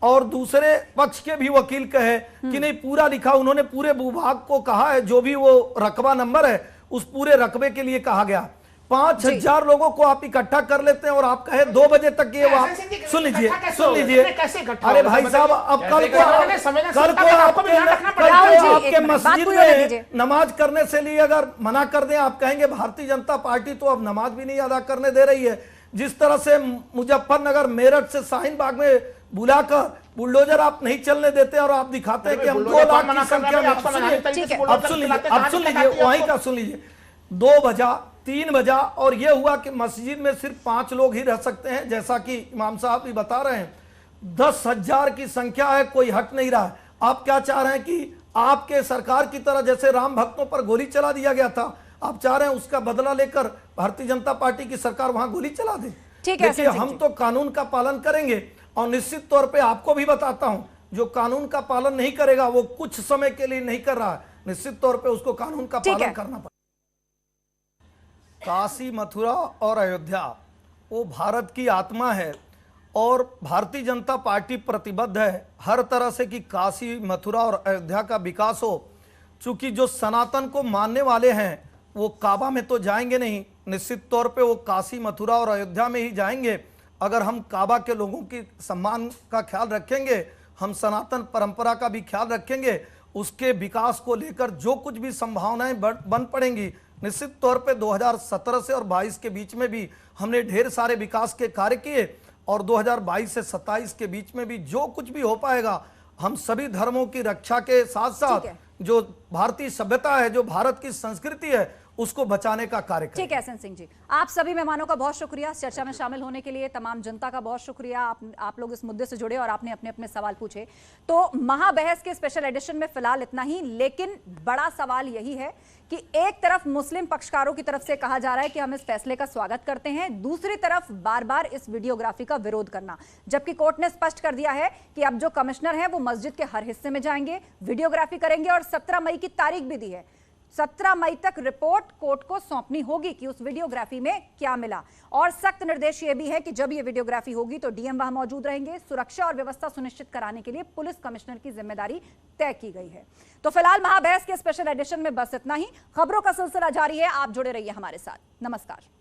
और दूसरे पक्ष के भी वकील कहे कि नहीं पूरा लिखा, उन्होंने पूरे विभाग को कहा है, जो भी वो रकबा नंबर है उस पूरे रकबे के लिए कहा गया। 5000 लोगों को आप इकट्ठा कर लेते हैं और आप कहे 2 बजे तक ये सुन लीजिए अरे भाई साहब, अब कल को आपके मस्जिद में नमाज करने से लिए अगर मना कर दें, आप कहेंगे भारतीय जनता पार्टी तो अब नमाज भी नहीं अदा करने दे रही है। जिस तरह से मुजफ्फरनगर मेरठ से शाहीन बाग में बुलाकर बुलडोजर आप नहीं चलने देते और आप दिखाते हैं कि हम 2 लाख की संख्या में। अब सुन लीजिए वहीं का सुन लीजिए, 2 बजा 3 बजा और यह हुआ कि मस्जिद में सिर्फ 5 लोग ही रह सकते हैं, जैसा कि इमाम साहब भी बता रहे हैं। 10,000 की संख्या है, कोई हट नहीं रहा है। आप क्या चाह रहे हैं कि आपके सरकार की तरह जैसे राम भक्तों पर गोली चला दिया गया था, आप चाह रहे हैं उसका बदला लेकर भारतीय जनता पार्टी की सरकार वहां गोली चला दे? देखिए, हम तो कानून का पालन करेंगे और निश्चित तौर पे आपको भी बताता हूं, जो कानून का पालन नहीं करेगा वो कुछ समय के लिए नहीं कर रहा है, निश्चित तौर पे उसको कानून का पालन करना पड़ेगा। काशी, मथुरा और अयोध्या वो भारत की आत्मा है और भारतीय जनता पार्टी प्रतिबद्ध है हर तरह से कि काशी, मथुरा और अयोध्या का विकास हो। चूंकि जो सनातन को मानने वाले हैं वो काबा में तो जाएंगे नहीं, निश्चित तौर पे वो काशी, मथुरा और अयोध्या में ही जाएंगे। अगर हम काबा के लोगों की सम्मान का ख्याल रखेंगे, हम सनातन परंपरा का भी ख्याल रखेंगे, उसके विकास को लेकर जो कुछ भी संभावनाएं बन पड़ेंगी, निश्चित तौर पे 2017 से और 22 के बीच में भी हमने ढेर सारे विकास के कार्य किए और 2022 से 27 के बीच में भी जो कुछ भी हो पाएगा, हम सभी धर्मों की रक्षा के साथ साथ जो भारतीय सभ्यता है, जो भारत की संस्कृति है, उसको बचाने का कार्य करें। ठीक है एसएन सिंह जी, आप सभी मेहमानों का बहुत शुक्रिया चर्चा में शामिल होने के लिए, तमाम जनता का बहुत शुक्रिया, आप लोग इस मुद्दे से जुड़े और आपने अपने अपने सवाल पूछे। तो महाबहस के स्पेशल एडिशन में फिलहाल इतना ही, लेकिन बड़ा सवाल यही है कि एक तरफ मुस्लिम पक्षकारों की तरफ से कहा जा रहा है कि हम इस फैसले का स्वागत करते हैं, दूसरी तरफ बार बार इस वीडियोग्राफी का विरोध करना, जबकि कोर्ट ने स्पष्ट कर दिया है कि अब जो कमिश्नर हैं वो मस्जिद के हर हिस्से में जाएंगे, वीडियोग्राफी करेंगे और 17 मई की तारीख भी दी है। 17 मई तक रिपोर्ट कोर्ट को सौंपनी होगी कि उस वीडियोग्राफी में क्या मिला। और सख्त निर्देश ये भी है कि जब ये वीडियोग्राफी होगी तो डीएम वहां मौजूद रहेंगे। सुरक्षा और व्यवस्था सुनिश्चित कराने के लिए पुलिस कमिश्नर की जिम्मेदारी तय की गई है। तो फिलहाल महाबहस के स्पेशल एडिशन में बस इतना ही। खबरों का सिलसिला जारी है, आप जुड़े रहिए हमारे साथ। नमस्कार।